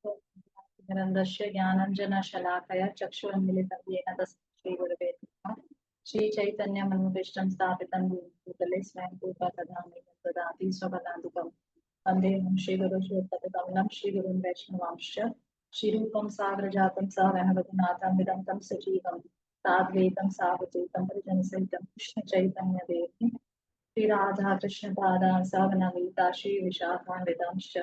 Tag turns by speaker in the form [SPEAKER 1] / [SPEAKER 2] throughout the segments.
[SPEAKER 1] निरन्दस्य ज्ञानञ्जनशलाकया चक्षुरुन्मिलितं येन तस्मै श्रीगुरवे नमः। श्रीचैतन्यमनोभीष्टं स्थापितं भूतले स्वयं रूपा तदामि ददाति स्वपदान्तिकं वन्देऽहं श्रीगुरुश्रीपदकमलं श्रीगुरुं वैष्णवांश्च श्रीरूपं साग्रजातं सहगणरघुनाथं विदन्तं सजीवं साद्वैतं सावधूतं परिजनसहितं कृष्णचैतन्यदेवं श्रीराधा कृष्णपादान् सहगणललिता श्रीविशाखान्वितांश्च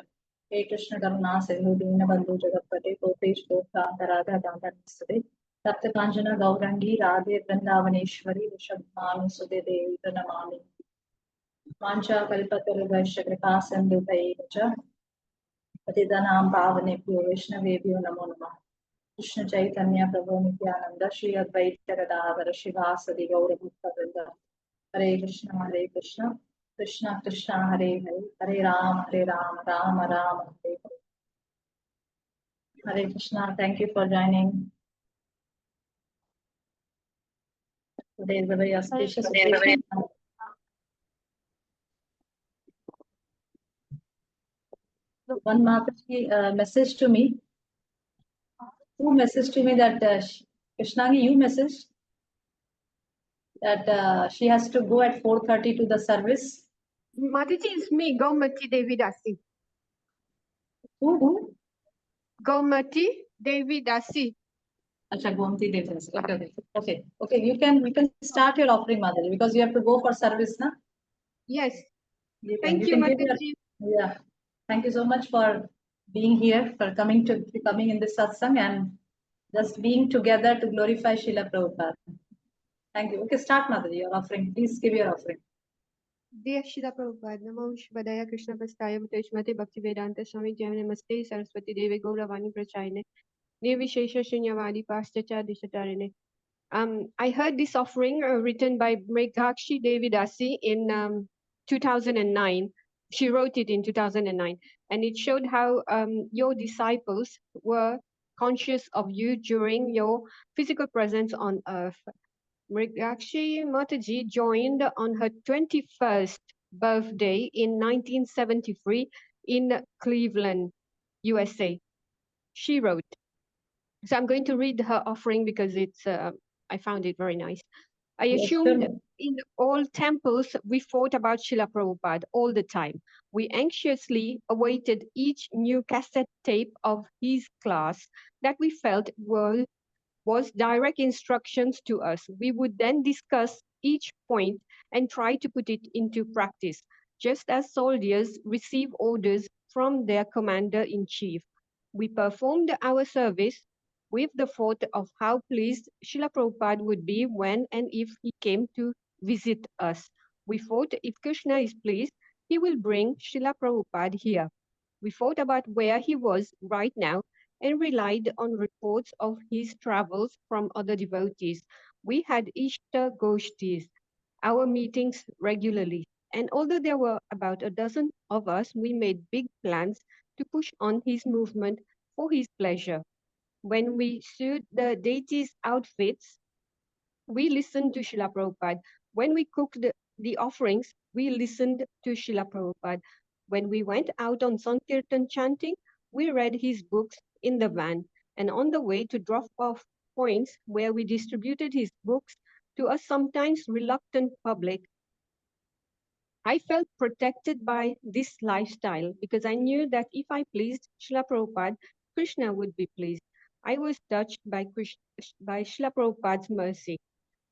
[SPEAKER 1] हे कृष्ण करुणा सिंधु दीनबंधु जगत्पते गोपेश गोपान्तराधा दामोदरनमस्तुते तप्त कांचन गौरंगी राधे वृंदावनेश्वरी वृषभानुसुते देवी प्रणमामि वाञ्छाकल्पतरुभ्यश्च कृपा सिन्धुभ्यैव च पतितानां पावनेभ्यो वैष्णवेभ्यो नमो नमः। कृष्ण चैतन्य प्रभु नित्यानंद श्री अद्वैत गदाधर शिवासदि गौरभक्तवृंद हरे Krishna Krishna Krishna Hare Hare Hare Ram Ram Ram Hare Hare. Hare Krishna, thank you for joining. Today is a very auspicious occasion. One Mataji message to me. Who messaged to me that Krishnagi, you messaged that she has to go at 4:30 to the service.
[SPEAKER 2] Mataji, it's me, Srila Devi Dasi.
[SPEAKER 1] Who?
[SPEAKER 2] Srila Devi Dasi.
[SPEAKER 1] Acha, Gomti Devi Dasi. Okay. You can start your offering, Mataji, because you have to go for service, na?
[SPEAKER 2] Yes.
[SPEAKER 1] Thank you, Mataji. Yeah. Thank you so much for being here, for coming in this satsang and just being together to glorify Srila Prabhupada. Thank you. Okay, start, Mataji, your offering. Please give your offering.
[SPEAKER 2] Dear Srila Prabhupada, Namo Shivadaya Krishna Pastaya Bhuteshmate Bhakti Vedanta Swami Jaya Namaste Saraswati Devi Gauravani Prachayane Nirvishesha Shunyavadi Pastacha Dishatarine. I heard this offering written by Megakshi Devi Dasi in 2009. She wrote it in 2009, and it showed how your disciples were conscious of you during your physical presence on earth. Megakshi Mataji joined on her 21st birthday in 1973 in Cleveland, USA. She wrote, so I'm going to read her offering because I found it very nice. I assumed in all temples we thought about Srila Prabhupada all the time. We anxiously awaited each new cassette tape of his class that we felt was direct instructions to us. We would then discuss each point and try to put it into practice, just as soldiers receive orders from their commander-in-chief. We performed our service with the thought of how pleased Srila Prabhupada would be when and if he came to visit us. We thought if Krishna is pleased, he will bring Srila Prabhupada here. We thought about where he was right now and relied on reports of his travels from other devotees. We had Ishta Goshtis, our meetings regularly, and although there were about a dozen of us, we made big plans to push on his movement for his pleasure. When we sewed the deities' outfits, we listened to Srila Prabhupada. When we cooked the offerings, we listened to Srila Prabhupada. When we went out on Sankirtan chanting, we read his books in the van, and on the way to drop-off points where we distributed his books to a sometimes reluctant public, I felt protected by this lifestyle because I knew that if I pleased Srila Prabhupada, Krishna would be pleased. I was touched by Srila Prabhupada's mercy.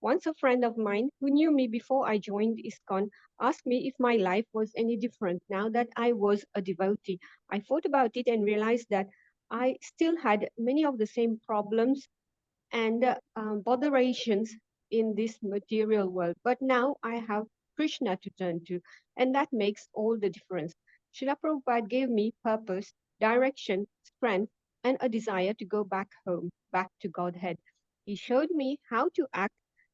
[SPEAKER 2] Once a friend of mine who knew me before I joined ISKCON asked me if my life was any different now that I was a devotee. I thought about it and realized that I still had many of the same problems and botherations in this material world. But now I have Krishna to turn to, and that makes all the difference. Srila Prabhupada gave me purpose, direction, strength, and a desire to go back home, back to Godhead. He showed me how to act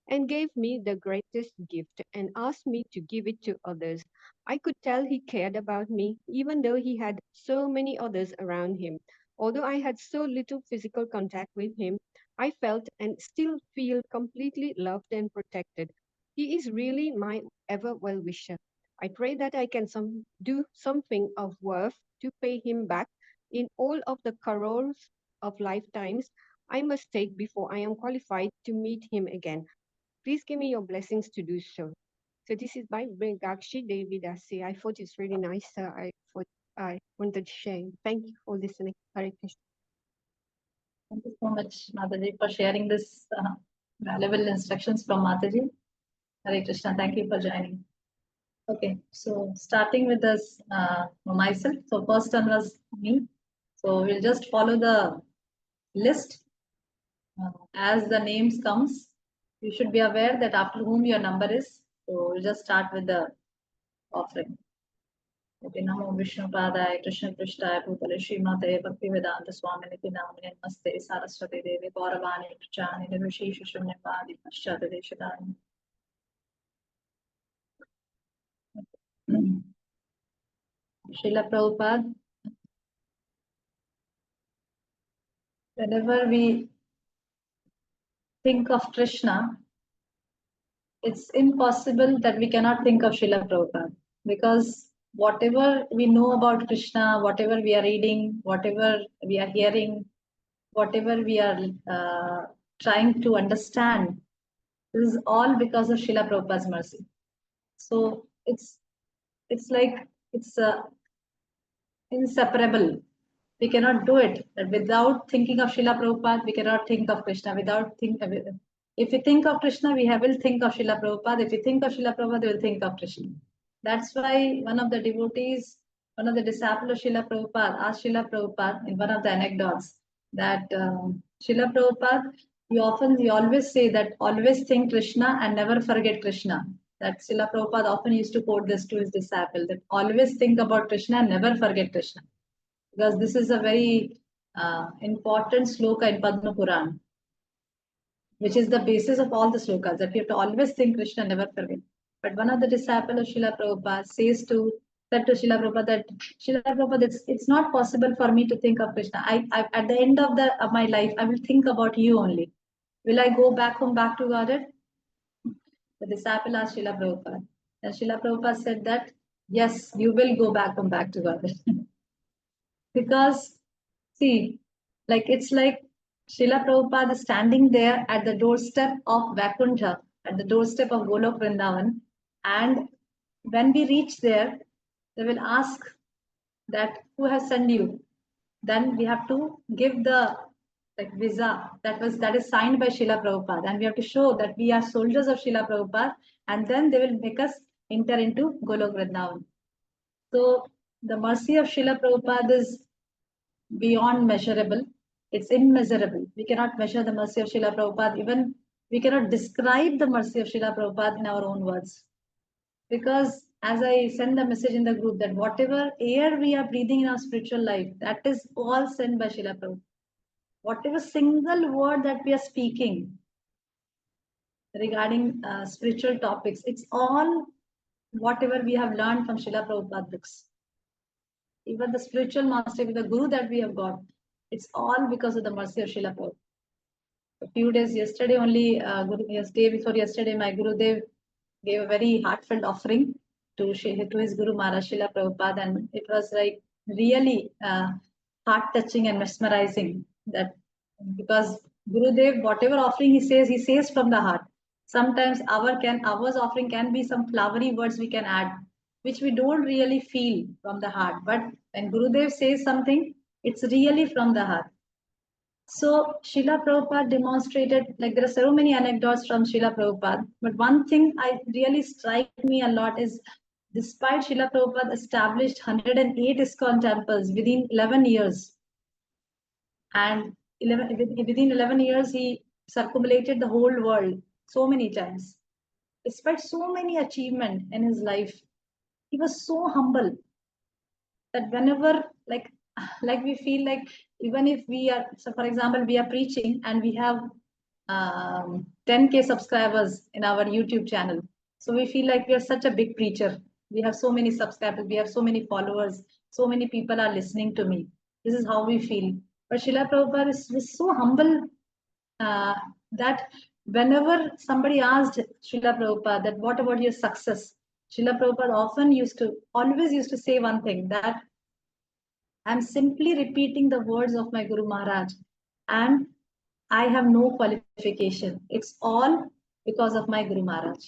[SPEAKER 2] and gave me the greatest gift and asked me to give it to others. I could tell he cared about me, even though he had so many others around him. Although I had so little physical contact with him, I felt and still feel completely loved and protected. He is really my ever well-wisher. I pray that I can do something of worth to pay him back in all of the crores of lifetimes I must take before I am qualified to meet him again. Please give me your blessings to do so. So this is by Srila Devi Dasi. I thought it's really nice. I wanted to share. Thank you for listening. Hare Krishna.
[SPEAKER 1] Thank you so much, Mataji, for sharing this valuable instructions from Mataji. Hare Krishna, thank you for joining. Okay, so starting with this myself. So first one was me. So we'll just follow the list as the names comes. You should be aware that after whom your number is. So we'll just start with the offering. Okay, Namo Vishnu Padaya Krishna Prishtaya Bhutale Srimate Bhakti Vedanta Swamini Namine Namaste Saraswati Devi Gauravani Prachani Nirvishisha Shunyavadi Paschata Deshadani. Srila Prabhupada, whenever we think of Krishna, it's impossible that we cannot think of Srila Prabhupada, because whatever we know about Krishna, whatever we are reading, whatever we are hearing, whatever we are trying to understand, this is all because of Srila Prabhupada's mercy. So it's like it's inseparable. We cannot do it. That without thinking of Srila Prabhupada, we cannot think of Krishna. If we think of Krishna, will think of Srila Prabhupada. If we think of Srila Prabhupada, we will think of Krishna. That's why one of the devotees, one of the disciples of Srila Prabhupada asked Srila Prabhupada in one of the anecdotes that Srila Prabhupada, you always say that always think Krishna and never forget Krishna. That Srila Prabhupada often used to quote this to his disciple, that always think about Krishna and never forget Krishna. Because this is a very important sloka in Padma Puran, which is the basis of all the slokas, that you have to always think Krishna, never forget. But one of the disciples of Srila Prabhupada said to Srila Prabhupada that Srila Prabhupada, it's not possible for me to think of Krishna. I at the end of my life, I will think about you only. Will I go back to Godhead? The disciple asked Srila Prabhupada. And Srila Prabhupada said that, yes, you will go back to Godhead. Because, see, it's like Srila Prabhupada is standing there at the doorstep of Vaikuntha, at the doorstep of Golok Vrindavan. And when we reach there, they will ask that who has sent you. Then we have to give the visa that is signed by Srila Prabhupada, and we have to show that we are soldiers of Srila Prabhupada, and then they will make us enter into Golok Vrindavan. So the mercy of Srila Prabhupada is beyond measurable. It's immeasurable. We cannot measure the mercy of Srila Prabhupada. Even we cannot describe the mercy of Srila Prabhupada in our own words. Because as I send the message in the group that whatever air we are breathing in our spiritual life, that is all sent by Srila Prabhupada. Whatever single word that we are speaking regarding spiritual topics, it's all whatever we have learned from Srila Prabhupada books. Even the spiritual master, the guru that we have got, it's all because of the mercy of Srila Prabhupada. A few days yesterday only, day before yesterday, my Gurudev gave a very heartfelt offering to his Guru Maharaj Srila Prabhupada, and it was like really heart-touching and mesmerizing. That because Gurudev, whatever offering he says from the heart. Sometimes ours offering can be some flowery words we can add, which we don't really feel from the heart. But when Gurudev says something, it's really from the heart. So Srila Prabhupada demonstrated, there are so many anecdotes from Srila Prabhupada, but one thing I really strike me a lot is, despite Srila Prabhupada established 108 ISKCON temples within 11 years, and within 11 years he circumambulated the whole world so many times. Despite so many achievements in his life, he was so humble that whenever we feel like, even if we are, so for example, we are preaching and we have 10K subscribers in our YouTube channel. So we feel like we are such a big preacher. We have so many subscribers, we have so many followers, so many people are listening to me. This is how we feel. But Srila Prabhupada was so humble that whenever somebody asked Srila Prabhupada that what about your success, Srila Prabhupada always used to say one thing, that I'm simply repeating the words of my Guru Maharaj, and I have no qualification. It's all because of my Guru Maharaj.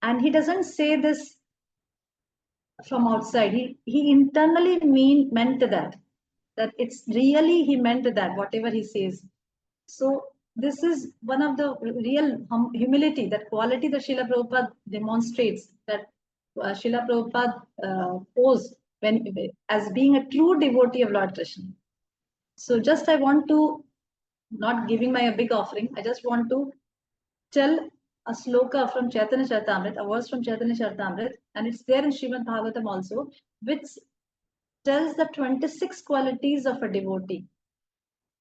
[SPEAKER 1] And he doesn't say this from outside. He internally meant that it's really he meant that whatever he says. So this is one of the real humility, that quality that Srila Prabhupada demonstrates, that Srila Prabhupada posed when as being a true devotee of Lord Krishna. So just I want to, not giving my a big offering, I just want to tell a sloka from Chaitanya Charitamrita, a verse from Chaitanya Charitamrita, and it's there in Srimad Bhagavatam also, which tells the 26 qualities of a devotee.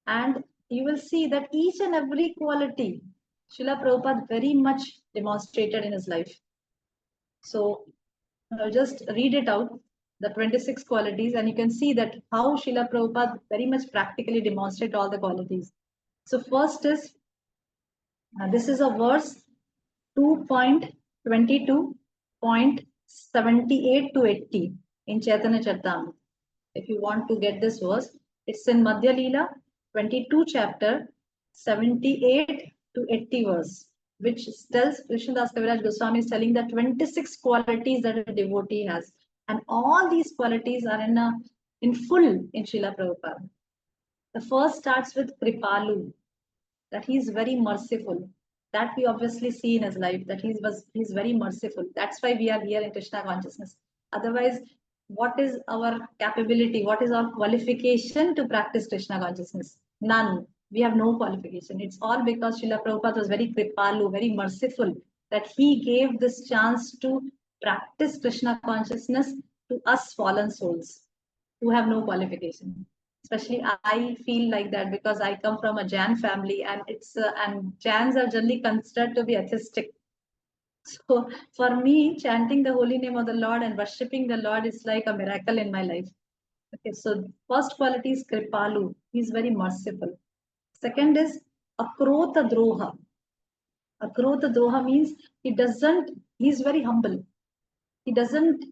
[SPEAKER 1] And you will see that each and every quality Srila Prabhupada very much demonstrated in his life. So I'll just read it out, the 26 qualities, and you can see that how Srila Prabhupada very much practically demonstrate all the qualities. So first is, this is a verse 2.22.78 to 80 in Chaitanya Charitamrita. If you want to get this verse, it's in Madhya Leela, 22 chapter, 78 to 80 verse, which tells Krishnadas Kaviraj Goswami is telling the 26 qualities that a devotee has. And all these qualities are in full in Srila Prabhupada. The first starts with Kripalu, that he is very merciful. That we obviously see in his life, that he's very merciful. That's why we are here in Krishna consciousness. Otherwise, what is our capability? What is our qualification to practice Krishna consciousness? None. We have no qualification. It's all because Srila Prabhupada was very kripalu, very merciful, that he gave this chance to practice Krishna consciousness to us fallen souls who have no qualification. Especially I feel like that because I come from a Jain family, and and Jains are generally considered to be atheistic. So for me, chanting the holy name of the Lord and worshipping the Lord is like a miracle in my life. Okay, so first quality is Kripalu. He's very merciful. Second is Akrota Droha. Akrota Droha means he's very humble. He doesn't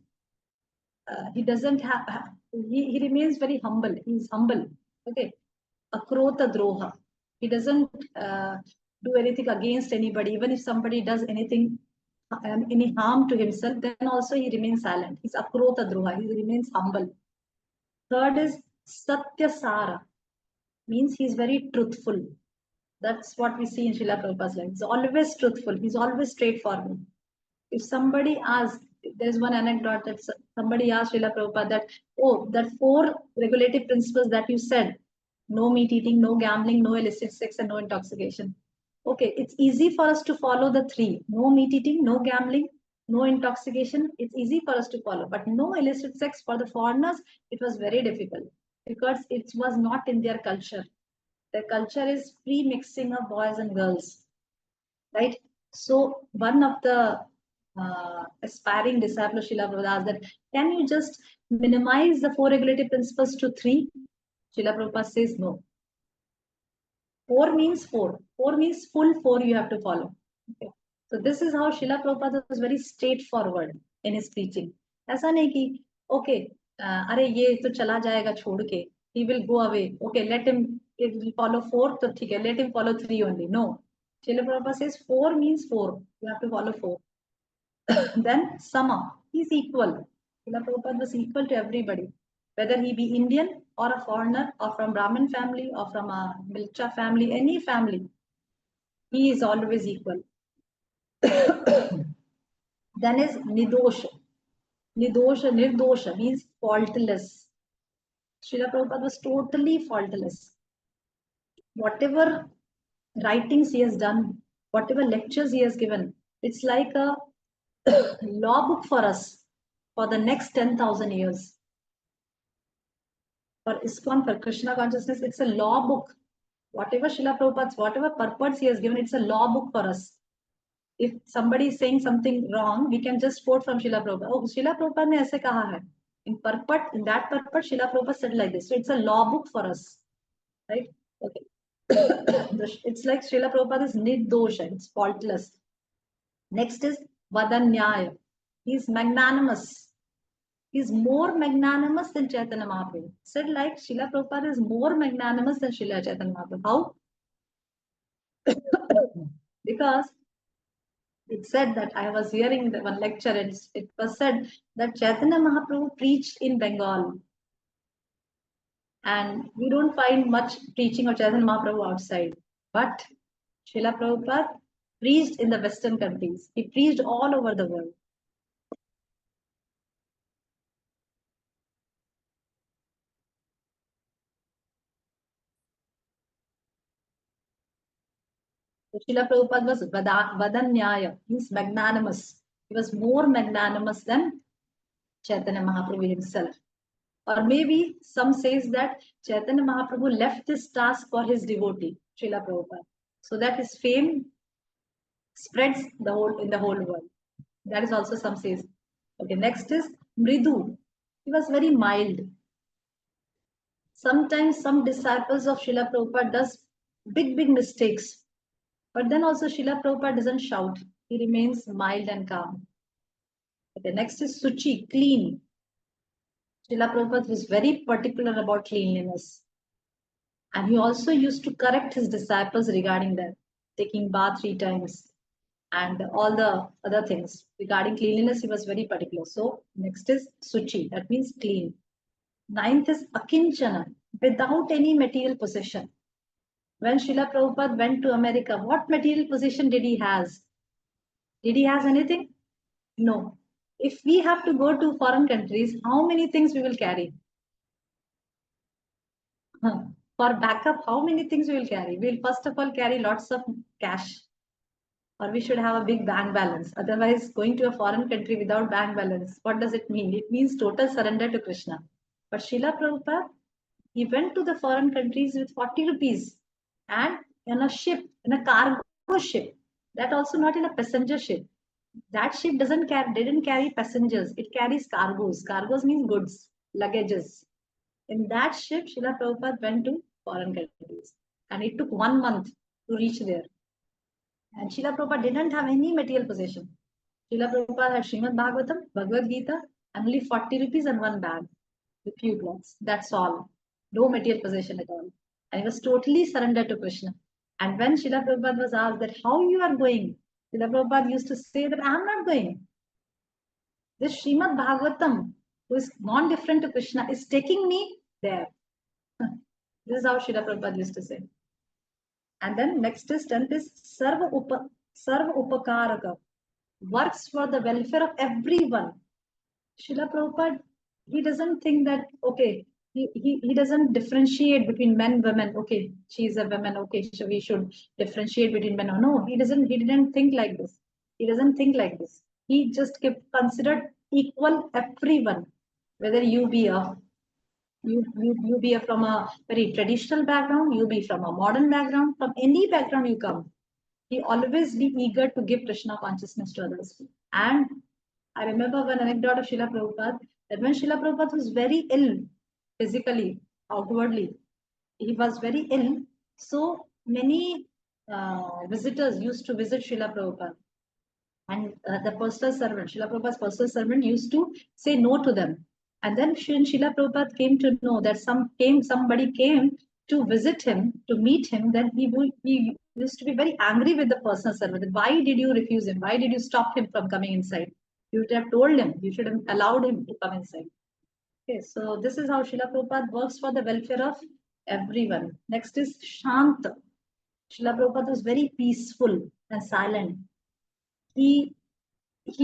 [SPEAKER 1] have, he remains very humble. He's humble. Okay. Akrota Droha. He doesn't do anything against anybody. Even if somebody does anything, any harm to himself, then also he remains silent. He's Akrota Droha. He remains humble. Third is Satya Sara. Means he's very truthful. That's what we see in Srila Prabhupada's life. He's always truthful. He's always straightforward. If somebody asks, there's one anecdote that somebody asked Srila Prabhupada that, oh, that 4 regulative principles that you said, no meat eating, no gambling, no illicit sex, and no intoxication. Okay, it's easy for us to follow the 3. No meat eating, no gambling, no intoxication. It's easy for us to follow. But no illicit sex, for the foreigners, it was very difficult because it was not in their culture. Their culture is pre-mixing of boys and girls, right? So one of the aspiring disciple of Srila Prabhupada asked that, can you just minimize the 4 regulative principles to 3? Srila Prabhupada says no. 4 means 4. 4 means full 4 you have to follow. Okay. So this is how Srila Prabhupada was very straightforward in his teaching. ऐसा नहीं कि okay, अरे ये तो चला जाएगा छोड़ के, he will go away. Okay, let him follow 4, तो ठीक है, let him follow 3 only. No. Srila Prabhupada says 4 means 4. You have to follow 4. Then Sama, he's equal. Srila Prabhupada was equal to everybody, whether he be Indian or a foreigner or from Brahmin family or from a Milcha family, any family, he is always equal. Then is Nidosha. Nirdosha means faultless. Srila Prabhupada was totally faultless. Whatever writings he has done, whatever lectures he has given, it's like a law book for us for the next 10,000 years. For ISKCON, for Krishna consciousness, it's a law book. Whatever Srila Prabhupada's, whatever purpose he has given, it's a law book for us. If somebody is saying something wrong, we can just quote from Srila Prabhupada. Oh, Srila Prabhupada ne aise kaha hai. In that purpose, Srila Prabhupada said like this. So it's a law book for us, right? Okay. It's like Srila Prabhupada is nirdosha, it's faultless. Next is Vadanyaya. He is magnanimous. He's more magnanimous than Chaitanya Mahaprabhu. Said like Srila Prabhupada is more magnanimous than Srila Chaitanya Mahaprabhu. How? Because it said that I was hearing one lecture and it was said that Chaitanya Mahaprabhu preached in Bengal. And we don't find much preaching of Chaitanya Mahaprabhu outside. But Srila Prabhupada preached in the Western countries. He preached all over the world. So Srila Prabhupada was Vadanyaya, means magnanimous. He was more magnanimous than Chaitanya Mahaprabhu himself. Or maybe some says that Chaitanya Mahaprabhu left this task for his devotee, Srila Prabhupada, so that his fame spreads in the whole world. That is also some says. Okay, next is Mridu. He was very mild. Sometimes some disciples of Srila Prabhupada does big mistakes. But then also Srila Prabhupada doesn't shout. He remains mild and calm. Okay, next is Suchi, clean. Srila Prabhupada was very particular about cleanliness. And he also used to correct his disciples regarding that, taking bath 3 times and all the other things. Regarding cleanliness, he was very particular. So next is Suchi, that means clean. 9th is Akinchana, without any material possession. When Srila Prabhupada went to America, what material possession did he has? Did he has anything? No. If we have to go to foreign countries, how many things we will carry? For backup, how many things we will carry? We will first of all carry lots of cash. Or we should have a big bank balance. Otherwise, going to a foreign country without bank balance, what does it mean? It means total surrender to Krishna. But Srila Prabhupada, he went to the foreign countries with 40 rupees and in a ship, in a cargo ship. That also not in a passenger ship. That ship didn't carry passengers. It carries cargoes. Cargoes means goods, luggages. In that ship, Srila Prabhupada went to foreign countries. And it took 1 month to reach there. And Srila Prabhupada didn't have any material possession. Srila Prabhupada had Srimad Bhagavatam, Bhagavad Gita, and only 40 rupees and 1 bag with few clothes. That's all. No material possession at all. And he was totally surrendered to Krishna. And when Srila Prabhupada was asked that how you are going, Srila Prabhupada used to say that I am not going. This Srimad Bhagavatam, who is non-different to Krishna, is taking me there. This is how Srila Prabhupada used to say. And then next is 10th is Sarva Upakaraka, works for the welfare of everyone. Srila Prabhupada, he doesn't think that, okay, he doesn't differentiate between men, women. Okay, she is a woman. Okay, so we should differentiate between men. No, he didn't think like this. He doesn't think like this. He just considered equal everyone, whether you be from a very traditional background, you be from a modern background, from any background you come, he always be eager to give Krishna consciousness to others. And I remember one anecdote of Srila Prabhupada, that when Srila Prabhupada was very ill, physically, outwardly, he was very ill. So many visitors used to visit Srila Prabhupada. And the personal servant, Srila Prabhupada's personal servant used to say no to them. And then Srila Prabhupada came to know that somebody came to visit him, to meet him, then he used to be very angry with the personal servant. Why did you refuse him? Why did you stop him from coming inside? You should have told him. You should have allowed him to come inside. Okay, so this is how Srila Prabhupada works for the welfare of everyone. Next is Shanta. Srila Prabhupada was very peaceful and silent. He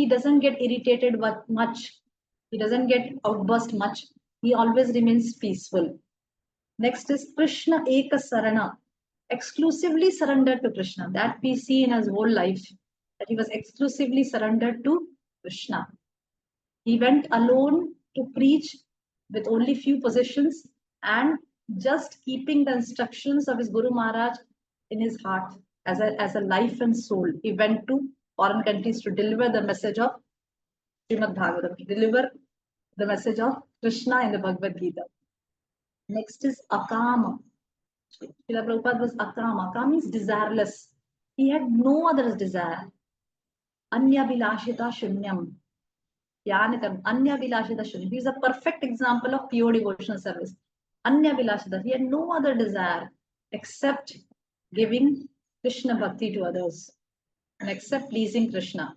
[SPEAKER 1] doesn't get irritated much. He doesn't get outburst much. He always remains peaceful. Next is Krishna Eka Sarana, exclusively surrendered to Krishna. That we see in his whole life, that he was exclusively surrendered to Krishna. He went alone to preach with only few possessions and just keeping the instructions of his Guru Maharaj in his heart as a life and soul. He went to foreign countries to deliver the message of Srimad Bhagavatam, to deliver the message of Krishna in the Bhagavad Gita. Next is Akama. Srila Prabhupada was Akama. Akama means desireless. He had no other desire. Anya Bilashita Shunyam. ध्यान कर्म अन्य विलासिता शून्य. He is a perfect example of pure devotional service. Anya vilasita, he had no other desire except giving Krishna bhakti to others and except pleasing Krishna.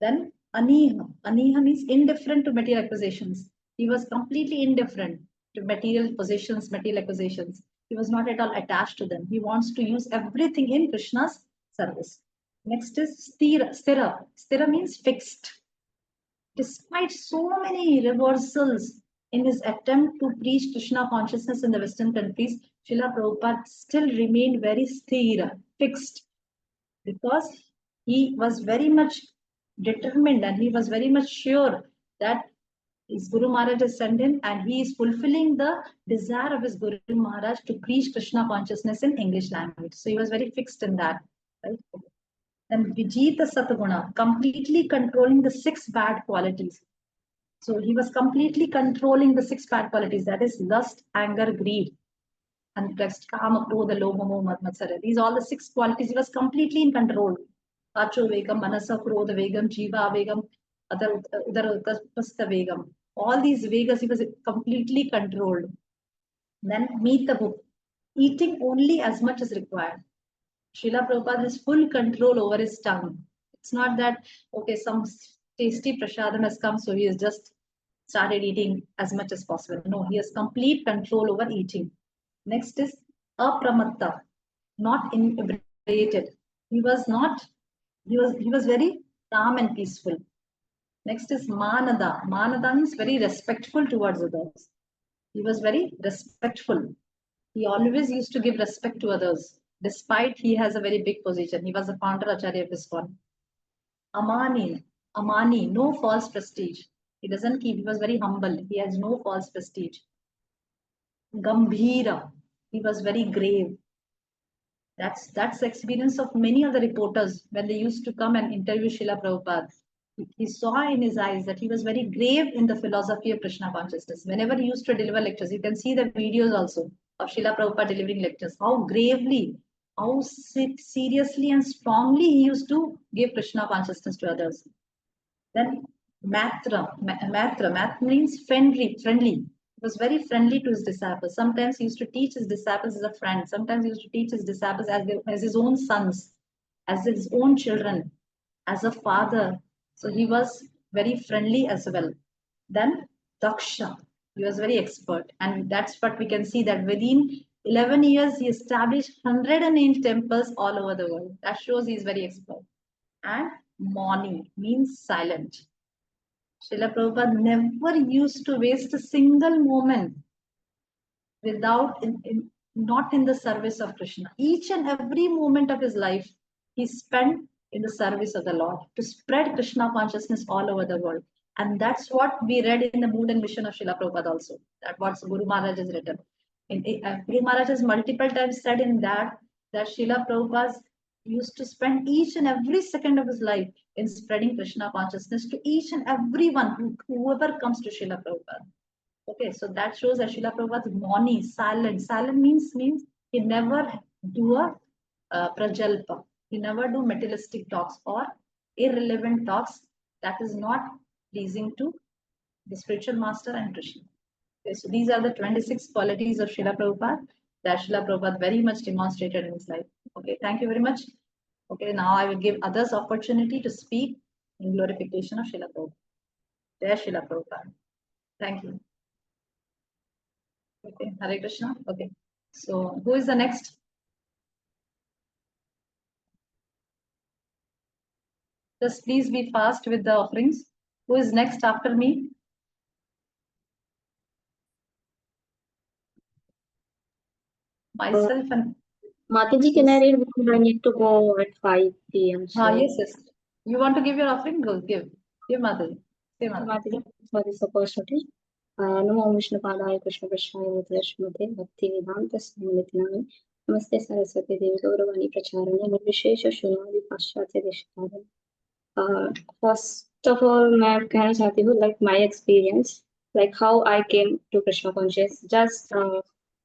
[SPEAKER 1] Then Aniha. Aniha means indifferent to material acquisitions. He was completely indifferent to material possessions, material acquisitions. He was not at all attached to them. He wants to use everything in Krishna's service. Next is Sthira. Sthira. Sthira means fixed. Despite so many reversals in his attempt to preach Krishna consciousness in the Western countries, Srila Prabhupada still remained very sthira, fixed, because he was very much determined and he was very much sure that his Guru Maharaj has sent him and he is fulfilling the desire of his Guru Maharaj to preach Krishna consciousness in English language. So he was very fixed in that. Right? And Vijita Satguna, completely controlling the 6 bad qualities. So he was completely controlling the 6 bad qualities, that is lust, anger, greed, and kama, krodha, lobha, moha, matsara. These are all the 6 qualities. He was completely in control. Acho vegam, manasa, krodha vegam, jiva vegam, udara utapasta vegam. All these vegas he was completely controlled. Then mitabu, eating only as much as required. Srila Prabhupada has full control over his tongue. It's not that, okay, some tasty prasadam has come, so he has just started eating as much as possible. No, he has complete control over eating. Next is apramatta, not inebriated. He was not, he was very calm and peaceful. Next is manada. Manada means very respectful towards others. He was very respectful. He always used to give respect to others, despite he has a very big position. He was the founder Acharya of ISKCON. Amani, no false prestige. He doesn't keep, he was very humble. He has no false prestige. Gambhira, he was very grave. That's the experience of many of the reporters when they used to come and interview Srila Prabhupada. He saw in his eyes that he was very grave in the philosophy of Krishna consciousness. Whenever he used to deliver lectures, you can see the videos also of Srila Prabhupada delivering lectures, how gravely, how seriously and strongly he used to give Krishna consciousness to others. Then Matra means friendly. He was very friendly to his disciples. Sometimes he used to teach his disciples as a friend. Sometimes he used to teach his disciples as his own sons, as his own children, as a father. So he was very friendly as well. Then Daksha, he was very expert. And that's what we can see, that within 11 years, he established 108 temples all over the world. That shows he is very expert. And Mani means silent. Srila Prabhupada never used to waste a single moment without not in the service of Krishna. Each and every moment of his life he spent in the service of the Lord to spread Krishna consciousness all over the world. And that's what we read in the mood and mission of Srila Prabhupada also. That what Guru Maharaj has written. Guru Maharaj has multiple times said in that Srila Prabhupada used to spend each and every second of his life in spreading Krishna consciousness to each and everyone, whoever comes to Srila Prabhupada. Okay, so that shows that Srila Prabhupada's Mani, silent. Silent means he never do a prajalpa. He never do materialistic talks or irrelevant talks that is not pleasing to the spiritual master and Krishna. Okay, so these are the 26 qualities of Srila Prabhupada that Srila Prabhupada very much demonstrated in his life. Okay, thank you very much. Okay, now I will give others opportunity to speak in glorification of Srila Prabhupada. Jai Srila Prabhupada. Thank you. Okay, Hare Krishna. Okay, so who is the next? Just please be fast with the offerings. Who is next after me? Myself and
[SPEAKER 3] Mataji, can I read because I need to go at 5 p.m. So,
[SPEAKER 1] yes. You want to give your offering? Go give. Give Mataji. Say Mataji.
[SPEAKER 3] Mataji, for this opportunity. Namo Vishnu Padaya Krishna Prashnaya Mutashmate Bhakti Vedanta Swamitinaami Namaste Saraswati Devi Gauravani Pracharane Nirvishesha Shunali Paschatya Deshatare. First of all, मैं कहना चाहती हूँ like my experience, like how I came to Krishna conscious. Just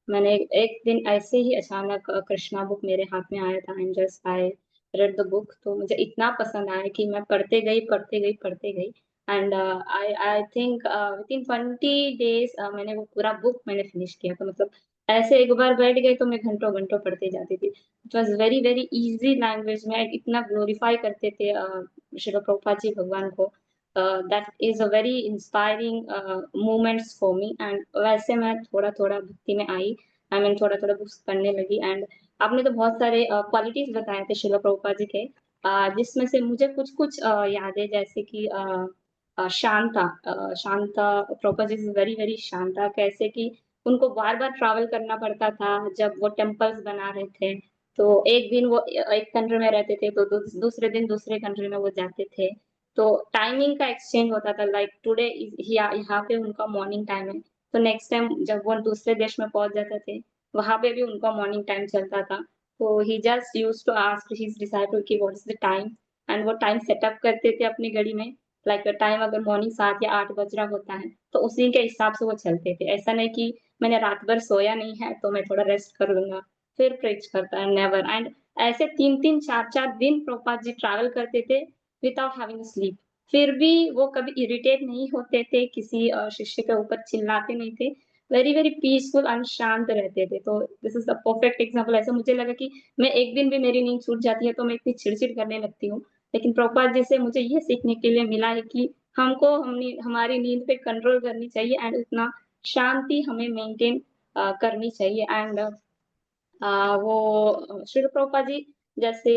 [SPEAKER 3] मैंने एक दिन ऐसे ही अचानक Krishna book मेरे हाथ में आया था and just I read the book. तो मुझे इतना पसंद आया कि मैं पढ़ते गई. And I think with in 20 days मैंने वो पूरा बुक मैंने फिनिश किया था। मतलब ऐसे एक बार बैठ गए तो मैं घंटों घंटों पढ़ती जाती थी। It was very very easy language में, इतना ग्लोरीफाई करते थे श्रील प्रभुपाद जी भगवान को। That is a very inspiring moments for me. And वैसे मैं थोड़ा थोड़ा भक्ति में आई, आई मीन थोड़ा थोड़ा बुक्स पढ़ने लगी। एंड आपने तो बहुत सारे क्वालिटीज बताए थे श्रील प्रभुपाद जी के, जिसमें से मुझे कुछ कुछ याद है, जैसे कि Shanta. Shanta Prabhupada ji is very very Shanta. कैसे कि उनको बार बार ट्रैवल करना पड़ता था जब वो टेम्पल्स बना रहे थे। तो एक दिन वो एक कंट्री में रहते थे, तो दूसरे दिन दूसरे कंट्री में वो जाते थे। तो टाइमिंग का एक्सचेंज होता था, लाइक टुडे यहाँ पे उनका मॉर्निंग टाइम है, तो नेक्स्ट टाइम जब वो दूसरे देश में पहुंच जाते थे, वहां पे भी उनका मॉर्निंग टाइम चलता था। तो he just used to ask his disciple कि what is the time, and वो टाइम सेटअप करते थे अपनी घड़ी में। लाइक टाइम अगर मॉर्निंग 7 या 8 बज रहा होता है, तो उसी के हिसाब से वो चलते थे। ऐसा नहीं कि मैंने रात भर सोया नहीं है तो मैं थोड़ा रेस्ट कर लूंगा फिर प्रीच करता है, नेवर। एंड ऐसे 3-3 4-4 दिन प्रभुपाद जी ट्रैवल करते थे विदाउट हैविंग स्लीप। फिर भी वो कभी इरिटेट नहीं होते थे, किसी शिष्य के ऊपर चिल्लाते नहीं थे, वेरी वेरी पीसफुल एंड शांत रहते थे। तो this is the perfect example. ऐसा मुझे लगा कि मैं एक दिन भी मेरी नींद छूट जाती है तो मैं इतनी चिड़चिड़ करने लगती हूँ, लेकिन प्रभुपाद जी से मुझे ये सीखने के लिए मिला है कि हमको हमारी नींद पे कंट्रोल करनी चाहिए, एंड उतना शांति हमें मेंटेन करनी चाहिए। एंड वो श्रील प्रभुपाद जी जैसे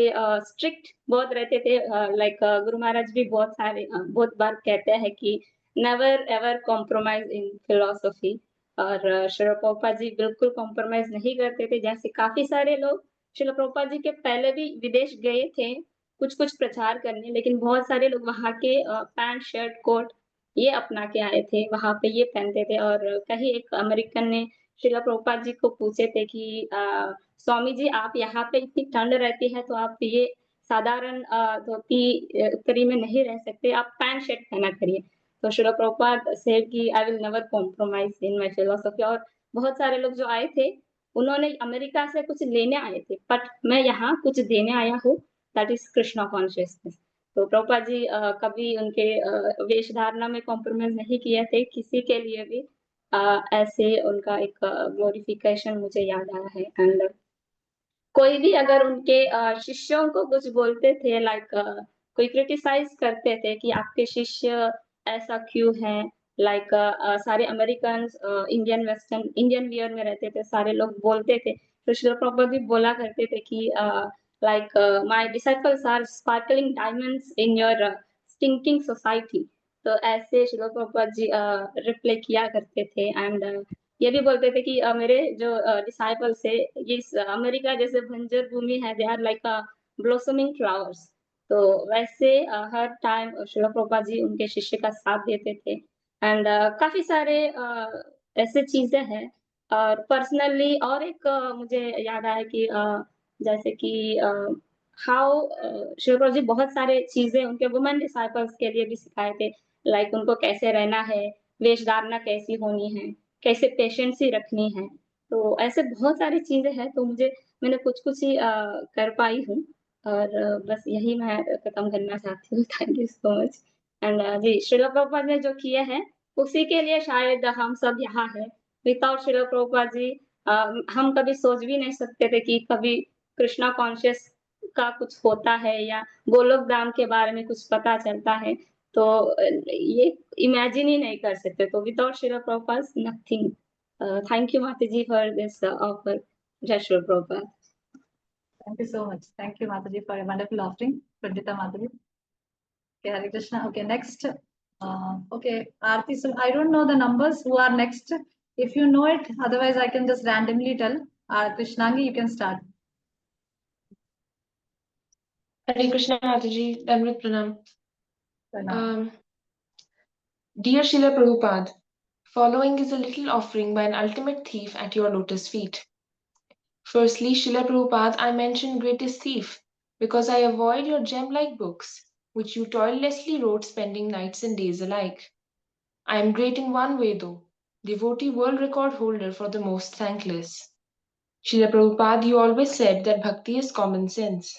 [SPEAKER 3] स्ट्रिक्ट बहुत रहते थे। लाइक गुरु महाराज भी बहुत बार कहते हैं कि never ever compromise in philosophy. और श्रील प्रभुपाद जी बिल्कुल कॉम्प्रोमाइज नहीं करते थे। जैसे काफी सारे लोग श्रील प्रभुपाद जी के पहले भी विदेश गए थे कुछ कुछ प्रचार करने, लेकिन बहुत सारे लोग वहाँ के पैंट शर्ट कोट ये अपना के आए थे, वहां पे ये पहनते थे। और कहीं एक अमेरिकन ने श्रील प्रभुपाद जी को पूछे थे कि स्वामी जी आप यहाँ पे इतनी ठंड रहती है तो आप ये साधारण धोती उत्तरी में नहीं रह सकते, आप पैंट शर्ट पहना करिए। तो श्रील प्रभुपाद से कि I will never compromise in my philosophy. और बहुत सारे लोग जो आए थे उन्होंने अमेरिका से कुछ लेने आए थे, बट मैं यहाँ कुछ देने आया हूँ, दैट इज कृष्णा कॉन्शियसनेस। तो प्रभुपाद जी कभी उनके वेश धारणा में कॉम्प्रोमाइज नहीं किए थे किसी के लिए भी। ऐसे उनका एक ग्लोरिफिकेशन मुझे याद आया है। एंड कोई भी अगर उनके शिष्यों को कुछ बोलते थे, लाइक कोई क्रिटिसाइज करते थे कि आपके शिष्य ऐसा क्यों है, लाइक सारे American Indian western Indian wear में रहते थे, सारे लोग बोलते थे। तो श्रील प्रभुपाद भी बोला करते थे कि like my disciples are sparkling diamonds in your stinking society. तो ऐसे श्रील प्रभुपाद जी रिप्लाई किया करते थे। एंड ये भी बोलते थे कि मेरे जो डिसाइपल्स है ये अमेरिका जैसे बंजर भूमि है, they are like blossoming flowers. तो वैसे हर टाइम श्रील प्रभुपाद जी उनके शिष्य का साथ देते थे। एंड काफी सारे ऐसे चीजें हैं। और पर्सनली और एक मुझे याद आया कि जैसे कि हाउ श्रील प्रभुपाद जी बहुत सारे चीजें उनके वुमेन डिसाइपल्स के लिए भी सिखाए थे, लाइक उनको कैसे रहना है, वेश धारणा कैसी होनी है, कैसे पेशेंसी रखनी है। तो ऐसे बहुत सारी चीजें हैं, तो मैंने कुछ कुछ ही कर पाई हूँ। और बस यही मैं खत्म करना चाहती हूँ। Thank you so much. And ji Srila Prabhupada ने जो किया है उसी के लिए शायद हम सब यहाँ हैं। विदाउट श्रील प्रभुपाद जी हम कभी सोच भी नहीं सकते थे कि कभी कृष्णा कॉन्शियस का कुछ होता है या गोलोक धाम के बारे में कुछ पता चलता है। तो ये इमेजिन ही नहीं कर सकते। तो without Srila Prabhupada nothing. Thank you माताजी फॉर दिस ऑफर। जय Shri Prabhupada.
[SPEAKER 1] Thank you so much. Thank you, Mataji, for a wonderful offering. Pandita Mataji. Okay, Hare Krishna. Okay, next. Okay, Aarti. So I don't know the numbers who are next. If you know it, otherwise I can just randomly tell. Krishnangi, you can start.
[SPEAKER 4] Hare Krishna Mataji, Dandavat Pranam.
[SPEAKER 1] Pranam.
[SPEAKER 4] Dear Srila Prabhupada, following is a little offering by an ultimate thief at your lotus feet. Firstly, Srila Prabhupada, I mention greatest thief because I avoid your gem-like books, which you toilessly wrote spending nights and days alike. I am great in one way though, devotee world record holder for the most thankless. Srila Prabhupada, you always said that bhakti is common sense.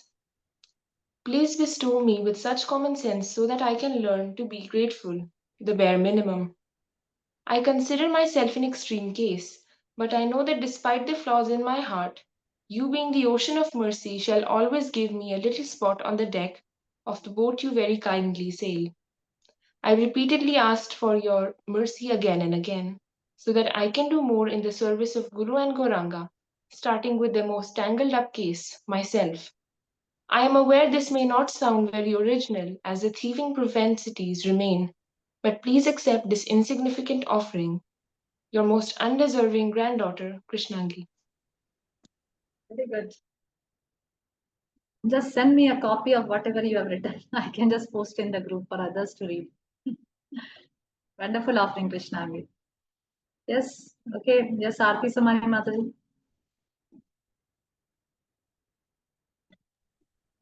[SPEAKER 4] Please bestow me with such common sense so that I can learn to be grateful, the bare minimum. I consider myself an extreme case, but I know that despite the flaws in my heart, you being the ocean of mercy shall always give me a little spot on the deck of the boat you very kindly sail. I repeatedly asked for your mercy again and again, so that I can do more in the service of Guru and Gauranga, starting with the most tangled up case, myself. I am aware this may not sound very original, as the thieving propensities remain, but please accept this insignificant offering, your most undeserving granddaughter, Krishnangi.
[SPEAKER 1] Very good. Just send me a copy of whatever you have written. I can just post in the group for others to read. Wonderful offering, Krishnangi. Yes. Okay. Yes, Aarti Samani Mataji.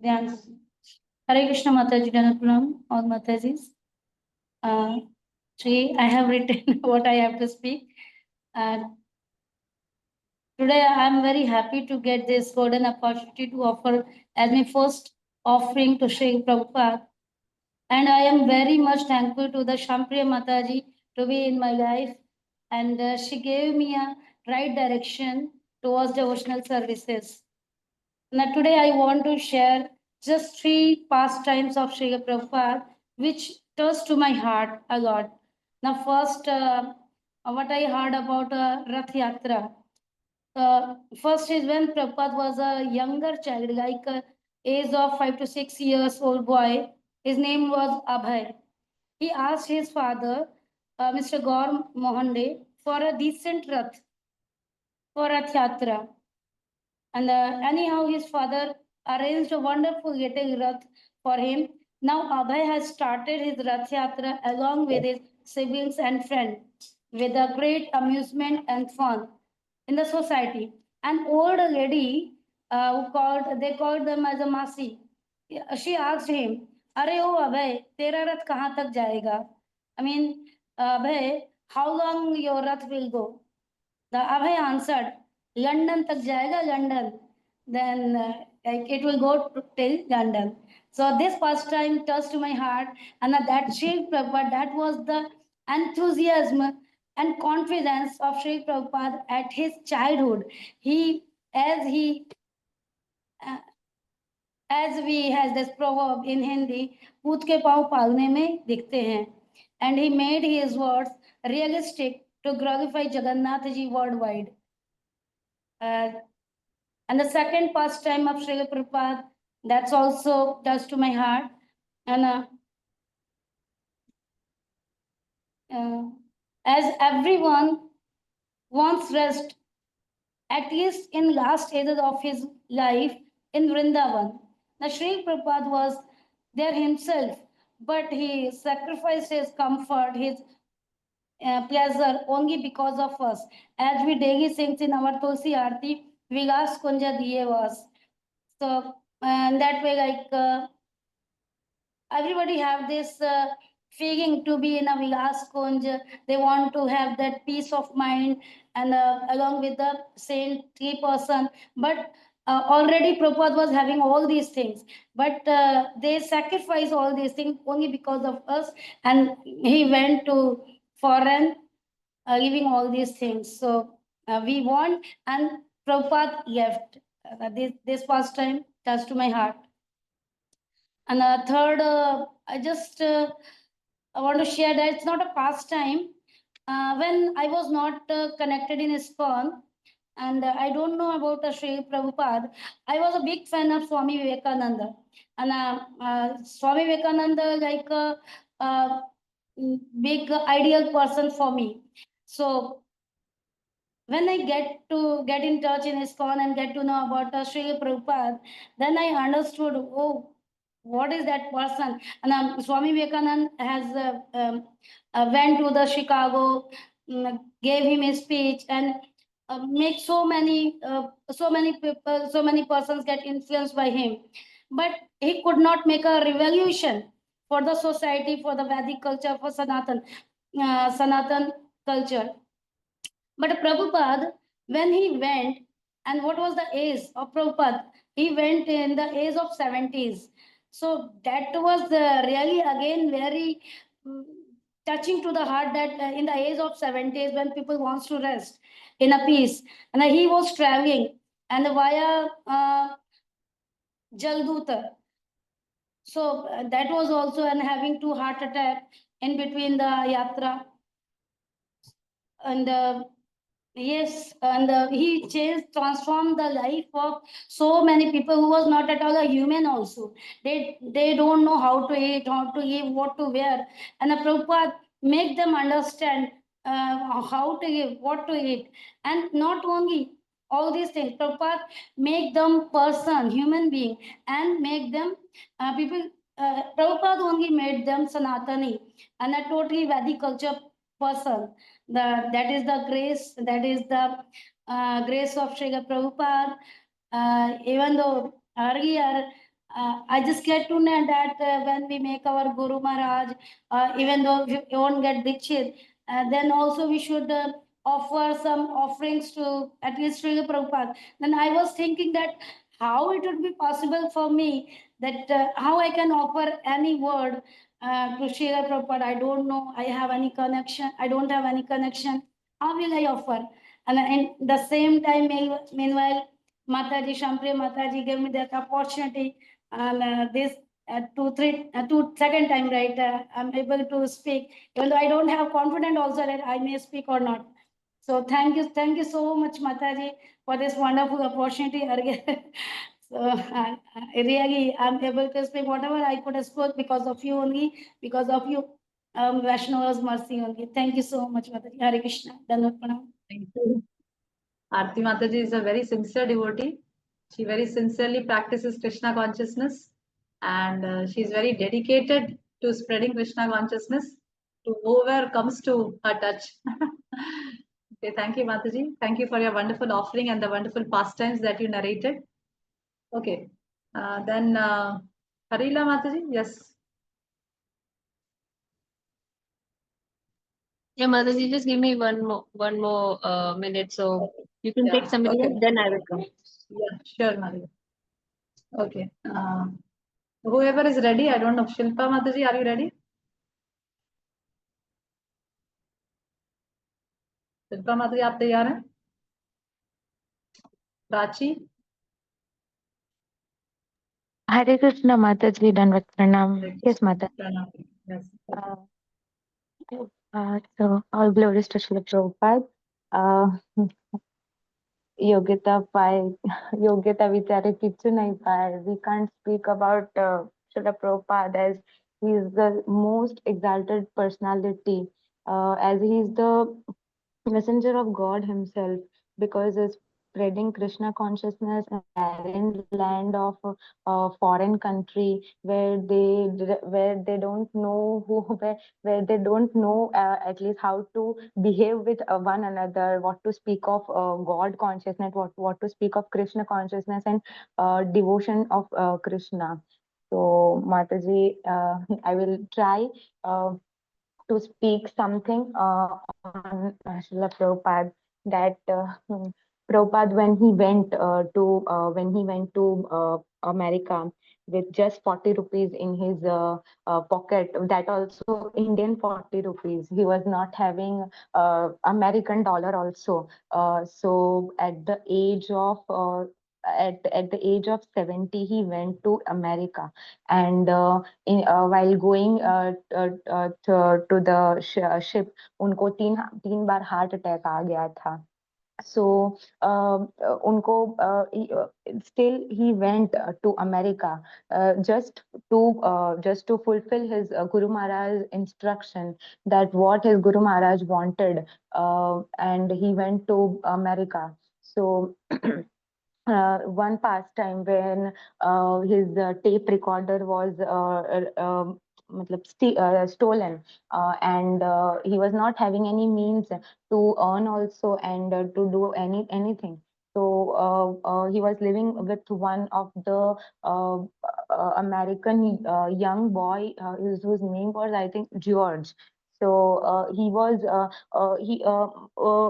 [SPEAKER 5] Thanks. Hare Krishna Mataji Dhanapram, all Matajis. Today I have written what I have to speak. Today I am very happy to get this golden opportunity to offer as my first offering to Sri Prabhupada. And I am very much thankful to the Shyampriya Mataji to be in my life. And she gave me a right direction towards devotional services. Now today I want to share just 3 pastimes of Srila Prabhupada which touched to my heart a lot. Now first, what I heard about Rath Yatra. First is when Prabhupada was a younger child, like age of 5 to 6 years old boy. His name was Abhay. He asked his father, Mr. Gaur Mohande, for a decent Rath for Rath Yatra. And anyhow, his father arranged a wonderful getting Rath for him. Now Abhay has started his Rath Yatra along with his siblings and friends with a great amusement and fun in the society. An old lady they called them as a Masi. She asked him, Are oh Abhay, tera Rath kahan tak jayega? I mean, Abhay, how long your Rath will go? The Abhay answered, London tak jayega, London. Then like it will go till London. So this first time touched my heart, and that Sri Prabhupada, that was the enthusiasm and confidence of Sri Prabhupada at his childhood. He, as he, uh, as we has this proverb in Hindi, पूत के पाँव पालने में दिखते हैं. And he made his words realistic to glorify Jagannath Ji worldwide. And the second pastime of Srila Prabhupada, that's also touched to my heart. And as everyone wants rest, at least in last stages of his life in Vrindavan. Now, Srila Prabhupada was there himself, but he sacrificed his comfort, his pleasure only because of us. As we daily sing in our Tulsi Aarti, Vilas Kunja Diye was. So, and that way, like everybody have this feeling to be in a Vilas Kunj. They want to have that peace of mind and along with the saintly person. But already Prabhupada was having all these things. But they sacrifice all these things only because of us. And he went to foreign giving all these things. So we want, and Prabhupada left. This past time touched to my heart. And third, I just I want to share that it's not a pastime. When I was not connected in ISKCON, and I don't know about Sri Prabhupada, I was a big fan of Swami Vivekananda. And Swami Vivekananda, like a big ideal person for me. So when I get in touch in ISKCON and get to know about Srila Prabhupada, then I understood, oh, what is that person? And Swami Vivekananda has went to the Chicago, gave him a speech, and make so many people, so many persons get influenced by him. But he could not make a revolution for the society, for the Vedic culture, for Sanatan culture. But Prabhupada, when he went, and what was the age of Prabhupada? He went in the age of 70s. So that was really again very touching to the heart, that in the age of 70s, when people wants to rest in a peace, and he was traveling and via Jalduta. So that was also, and having two heart attack in between the yatra. And yes, and he transformed the life of so many people who was not at all a human also. They don't know how to eat, how to eat, what to wear. And the Prabhupada make them understand how to eat, what to eat. And not only all these things, Prabhupada make them person, human being, and make them people. Prabhupada only made them Sanatani and a totally Vedic culture person. That is the grace, that is the grace of Srila Prabhupada. Even though earlier I just get to know that when we make our Guru Maharaj, even though we won't get Dikshit, then also we should offer some offerings to at least Srila Prabhupada. Then I was thinking that how it would be possible for me, that how I can offer any word to Srila Prabhupada. I don't know. I have any connection. I don't have any connection. How will I offer? And in the same time, meanwhile, Mataji, Shyampriya Mataji gave me that opportunity. And this second time, right, I'm able to speak, even though I don't have confidence also that I may speak or not. So thank you so much, Mataji, for this wonderful opportunity. So really, I'm able to speak whatever I could have spoke because of you only, because of you, Vaishnava's mercy only. Thank you so much, Mataji. Hare Krishna. Dandavat pranam.
[SPEAKER 1] Thank you. Aarti Mataji is a very sincere devotee. She very sincerely practices Krishna consciousness, and she is very dedicated to spreading Krishna consciousness to whoever comes to her touch. Okay, thank you, Mataji. Thank you for your wonderful offering and the wonderful pastimes that you narrated. Okay, then Harila Mataji, yes.
[SPEAKER 6] Yeah, Mataji, just give me one more minute, so you can take somebody
[SPEAKER 1] okay.
[SPEAKER 6] else, then I will come.
[SPEAKER 1] Yeah, sure, Harila. Okay. Whoever is ready, I don't know. Shilpa Mataji, are you ready? Shilpa माता आप तैयार हैं? Prachi?
[SPEAKER 7] Hare Krishna Mataji, Dandavat pranam. Yes, Mata.
[SPEAKER 1] Yes.
[SPEAKER 7] So all glories to Srila Prabhupada. योग्यता पाए योग्यता विचारे किच्छु नहीं पाए. We can't speak about Srila Prabhupada as he is the most exalted personality, as he is the messenger of God himself, because he's spreading Krishna consciousness in a barren land of a foreign country where they don't know where they don't know at least how to behave with one another, what to speak of God consciousness, what to speak of Krishna consciousness and devotion of Krishna. So Mataji, I will try to speak something on Srila Prabhupada, that Prabhupada, when he went to America with just 40 rupees in his pocket, that also Indian 40 rupees. He was not having American dollar also. So at the age of 70, he went to America, and while going to the ship, उनको तीन बार heart attack आ गया था. So still he went to America just to fulfill his Guru Maharaj instruction, that what his Guru Maharaj wanted, and he went to America. So one pastime when his tape recorder was stolen, and he was not having any means to earn also, and to do anything. So he was living with one of the American young boy, whose name was, I think, George. So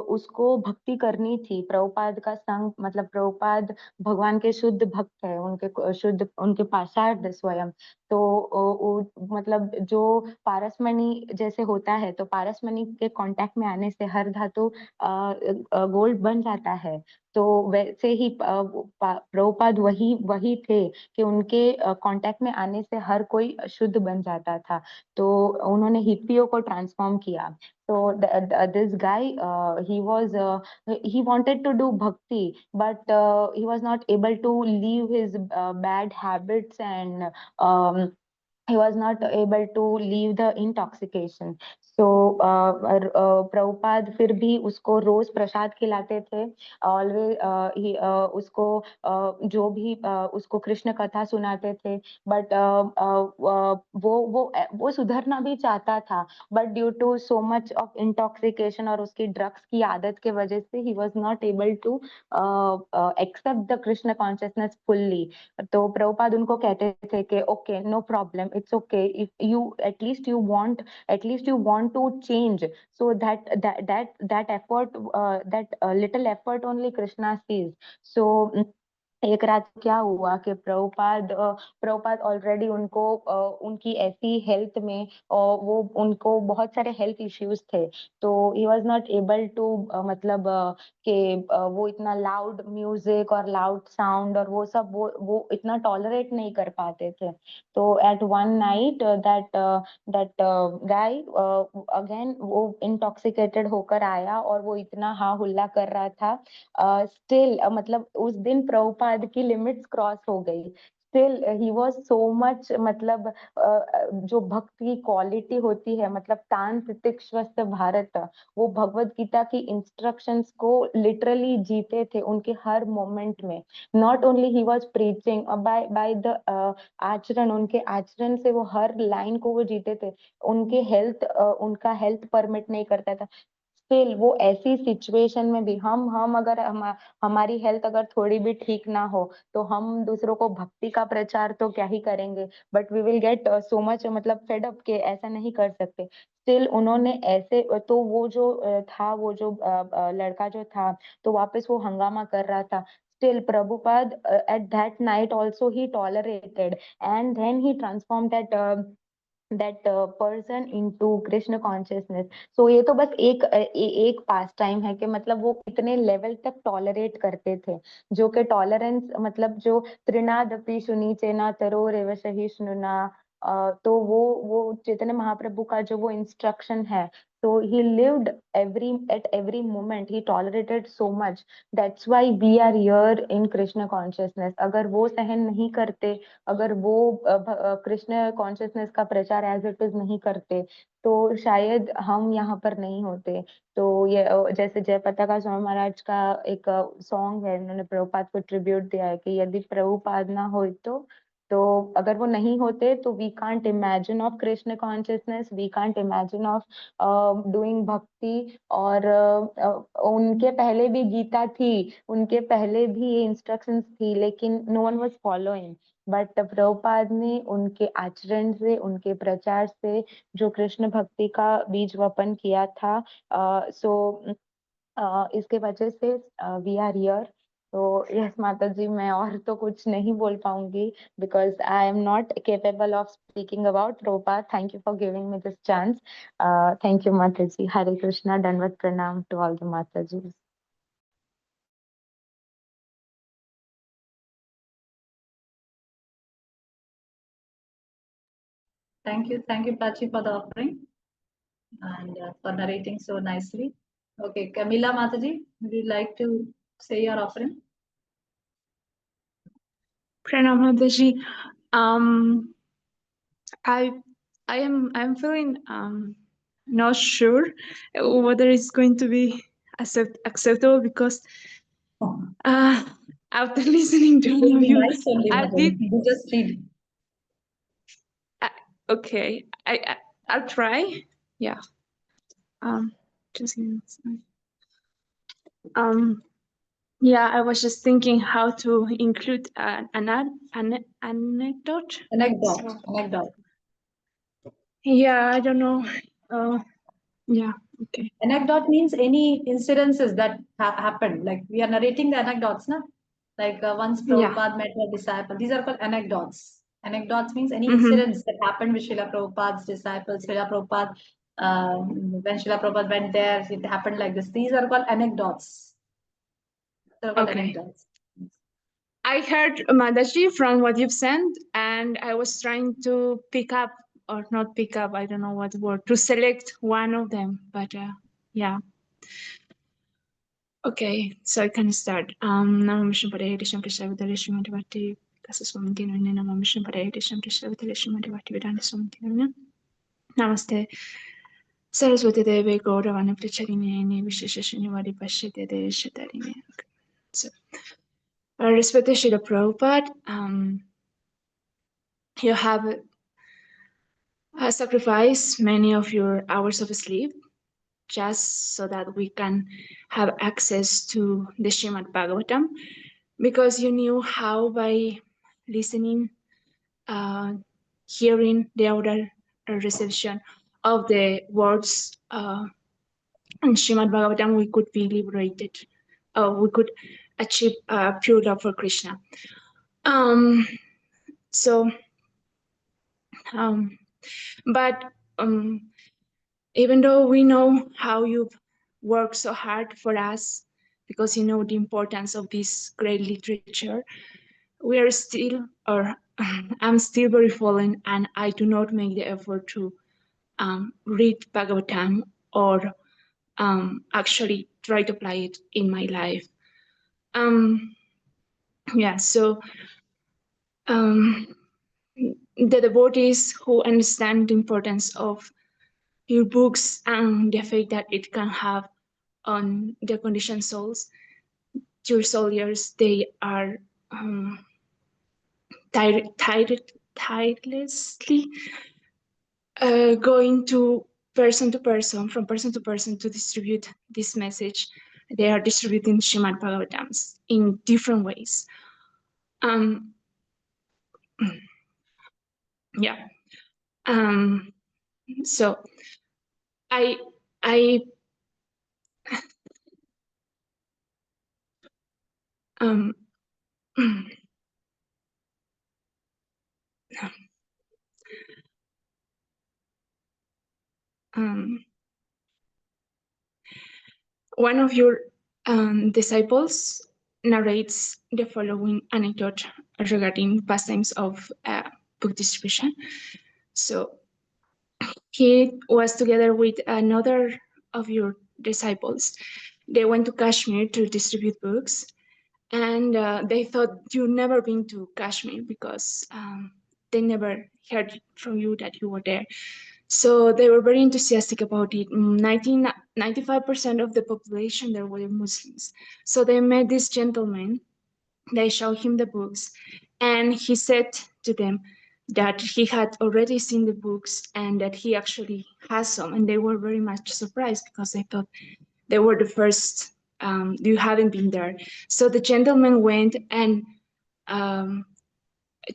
[SPEAKER 7] उसको भक्ति करनी थी। प्रभुपाद का संग मतलब प्रभुपाद भगवान के शुद्ध भक्त है, उनके शुद्ध उनके पाषाण स्वयं। तो मतलब जो पारसमणि जैसे होता है, तो पारसमणि के कांटेक्ट में आने से हर धातु गोल्ड बन जाता है। तो वैसे ही प्रभुपाद वही थे कि उनके कांटेक्ट में आने से हर कोई शुद्ध बन जाता था। तो उन्होंने हिप्पियों को ट्रांसफॉर्म किया। So this guy, he wanted to do bhakti, but he was not able to leave his bad habits, and he was not able to leave the intoxication. So Prabhupada फिर भी उसको रोज प्रसाद खिलाते थे। ऑलवेज उसको जो भी उसको कृष्ण कथा सुनाते थे। बट वो सुधरना भी चाहता था, but due to so much of intoxication और उसकी ड्रग्स की आदत के वजह से ही was not able to accept the Krishna consciousness fully. तो प्रभुपाद उनको कहते थे कि okay, no problem, it's okay, if you at least you want to change, so that effort, that little effort only Krishna sees. So एक रात क्या हुआ कि प्रभुपाद ऑलरेडी उनको उनकी ऐसी हेल्थ में वो उनको बहुत सारे हेल्थ इश्यूज थे। तो he was not able to मतलब कि वो इतना लाउड म्यूजिक और लाउड साउंड और वो सब वो इतना टॉलरेट नहीं कर पाते थे। तो at one night that guy again वो इंटॉक्सिकेटेड होकर आया और वो इतना हा हुल्ला कर रहा था। स्टिल मतलब उस दिन प्रभुपाद की लिमिट्स क्रॉस हो गई। Still he was so much मतलब जो भक्त की क्वालिटी होती है, मतलब तान तितिक्षवस्य भारत, वो भगवत गीता की इंस्ट्रक्शंस को लिटरली जीते थे उनके हर मोमेंट में। Not only he was preaching, by the आचरण, उनके आचरण से वो हर लाइन को वो जीते थे। उनका हेल्थ परमिट नहीं करता था। स्टिल वो ऐसी सिचुएशन में भी हम अगर हमारी हेल्थ अगर थोड़ी भी ठीक ना हो तो हम दूसरों को भक्ति का प्रचार तो क्या ही करेंगे, but we will get so much मतलब फेड अप के ऐसा नहीं कर सकते। स्टिल उन्होंने ऐसे तो वो जो था वो जो लड़का जो था तो वापस वो हंगामा कर रहा था। Still, Prabhupada at that night also he tolerated, and then he transformed that person into Krishna consciousness. So ये तो बस एक पास टाइम है कि मतलब वो कितने लेवल तक टॉलरेट करते थे। जो कि टॉलरेंस मतलब जो त्रिनादपि शुनीचेना तरोरेव सहिष्णुना, तो वो चैतन्य महाप्रभु का जो वो इंस्ट्रक्शन है, so he lived at every moment he tolerated so much. That's why we are here in Krishna consciousness. अगर वो सहन नहीं करते, अगर वो कृष्ण कॉन्शियसनेस का प्रचार एज इट इज नहीं करते, तो शायद हम यहाँ पर नहीं होते। तो ये जैसे जय पताका स्वामी महाराज का एक सॉन्ग है, उन्होंने प्रभुपाद को ट्रिब्यूट दिया है कि यदि प्रभुपाद ना हो तो अगर वो नहीं होते तो we can't imagine of Krishna consciousness, we can't imagine of doing bhakti. और उनके पहले भी गीता थी, उनके पहले भी ये इंस्ट्रक्शंस थी, लेकिन no one was following. But Prabhupada ने उनके आचरण से, उनके प्रचार से जो कृष्ण भक्ति का बीज वपन किया था, सो इसके वजह से वी आर हियर। तो यस माता जी, मैं और तो कुछ नहीं बोल पाऊंगी because I am not capable of speaking about Prabhupada. Thank you for giving me this chance. Thank you माता जी। हरे कृष्णा, दंडवत प्रणाम टू ऑल द माता जी।
[SPEAKER 1] Thank you, Prachi, for the offering and for narrating so nicely. Okay, Camilla Mataji, would you like to say your offering?
[SPEAKER 8] Pranam Mataji. I'm feeling not sure whether it's going to be acceptable because after listening to all of you,
[SPEAKER 1] Nice only, Mataji. You just read.
[SPEAKER 8] Okay, I'll try. Yeah. Just yeah, I was just thinking how to include an anecdote.
[SPEAKER 1] Anecdote.
[SPEAKER 8] Yeah, I don't know Yeah. Okay.
[SPEAKER 1] Anecdote means any incidences that happened. Like we are narrating the anecdotes, na? Like once
[SPEAKER 8] Yeah.
[SPEAKER 1] Prabhupada met a disciple. These are called anecdotes. Anecdotes means any
[SPEAKER 8] Mhm.
[SPEAKER 1] incidents that happened with Srila Prabhupada's disciples. Srila Prabhupada, when Srila Prabhupada went there, it happened like this. These are called anecdotes. They're called
[SPEAKER 8] Okay.
[SPEAKER 1] anecdotes.
[SPEAKER 8] I heard Mataji from what you've sent, and I was trying to pick up or not pick up. I don't know what word to select one of them, but yeah. Okay, so I can start. Namo Vishnu Padaya Shyampriya Devi Dasi Srimati Bhakti Kasaswami Kinuni Namo Vishnu Padaya Shyampriya Devi Dasi Srimati Bhakti Vedanta Swami Kinuni Namaste Saraswati Devi Gauravani Pracharine Vishesha Shunyavadi Pashyate Devi Shatarine. So, respected Srila Prabhupada, you have sacrificed many of your hours of sleep just so that we can have access to the Srimad Bhagavatam, because you knew how by listening, hearing the oral reception of the words in Srimad Bhagavatam, we could be liberated. We could achieve pure love for Krishna. So, but even though we know how you've worked so hard for us, because you know the importance of this great literature, we are still, or I'm still very fallen, and I do not make the effort to read Bhagavatam or actually try to apply it in my life. Yeah, so the devotees who understand the importance of your books and the effect that it can have on the conditioned souls, your soldiers, they are tirelessly going to person, from person to person to distribute this message. They are distributing Srimad Bhagavatams in different ways. Yeah. So I um, one of your disciples narrates the following anecdote regarding pastimes of book distribution. So he was together with another of your disciples. They went to Kashmir to distribute books, and they thought you'd never been to Kashmir because they never heard from you that you were there. So they were very enthusiastic about it. 95% of the population there were Muslims. So they met this gentleman, they showed him the books, and he said to them that he had already seen the books and that he actually has some. And they were very much surprised because they thought they were the first, you hadn't been there. So the gentleman went and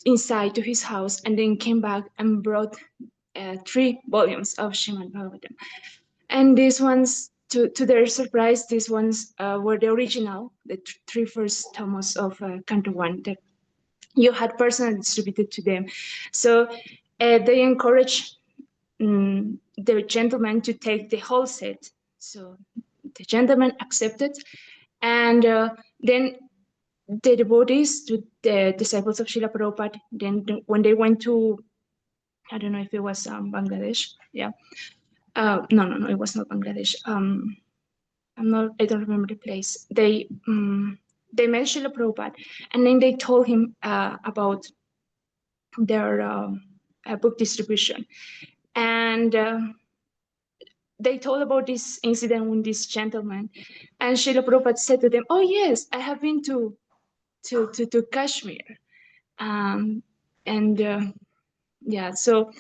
[SPEAKER 8] inside to his house and then came back and brought 3 volumes of Srimad Bhagavatam. And these ones, to their surprise, these ones were the original, the 3 first tomos of Canto 1 that you had personally distributed to them. So they encouraged the gentleman to take the whole set. So the gentleman accepted, and then the devotees, to the disciples of Srila Prabhupada, then when they went to, I don't know if it was Bangladesh, yeah. No, it was not Bangladesh. I don't remember the place. They met Srila Prabhupada, and then they told him about their book distribution. And they told about this incident with this gentleman. And Srila Prabhupada said to them, "Oh yes, I have been to Kashmir." Yeah, so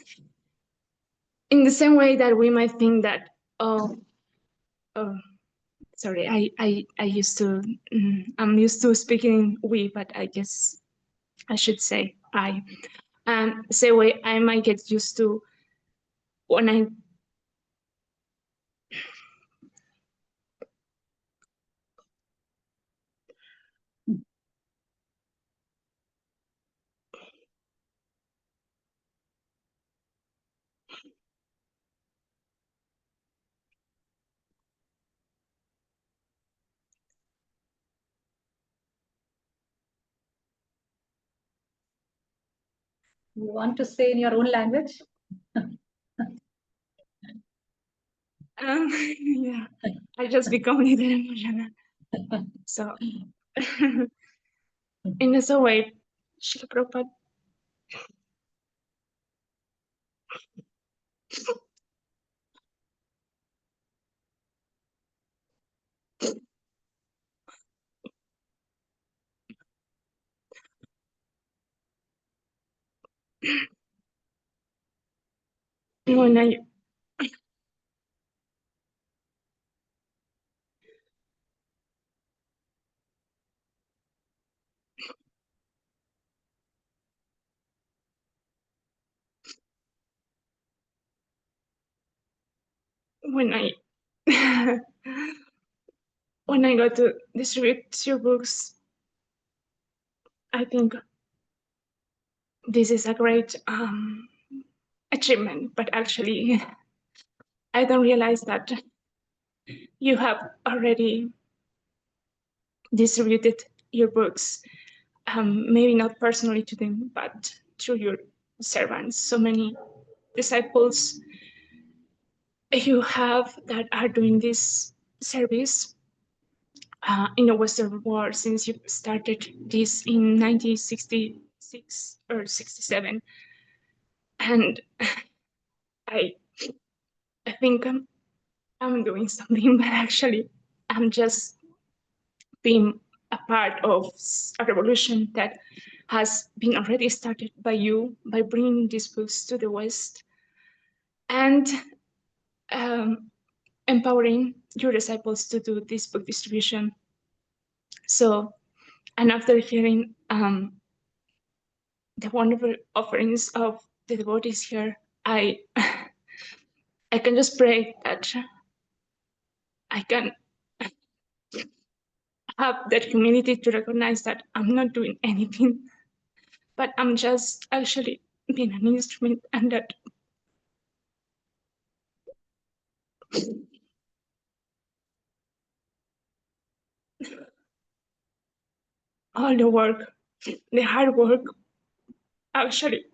[SPEAKER 8] in the same way that we might think that, sorry, I used to, I'm used to speaking we, but I guess I should say I. Same way I might get used to when I
[SPEAKER 1] You want to say in your own language?
[SPEAKER 8] Yeah, I just become a little emotional. So, in this way, Srila Prabhupada, when I when I when I got to distribute your books, I think this is a great achievement. But actually, I don't realize that you have already distributed your books, maybe not personally to them, but through your servants. So many disciples you have that are doing this service in the Western world since you started this in 1966 or 67. And I think I'm doing something, but actually I'm just being a part of a revolution that has been already started by you, by bringing these books to the West and empowering your disciples to do this book distribution. So, and after hearing the wonderful offerings of the devotees here, I can just pray that I can have that humility to recognize that I'm not doing anything, but I'm just actually being an instrument, and that all the work, the hard work, actually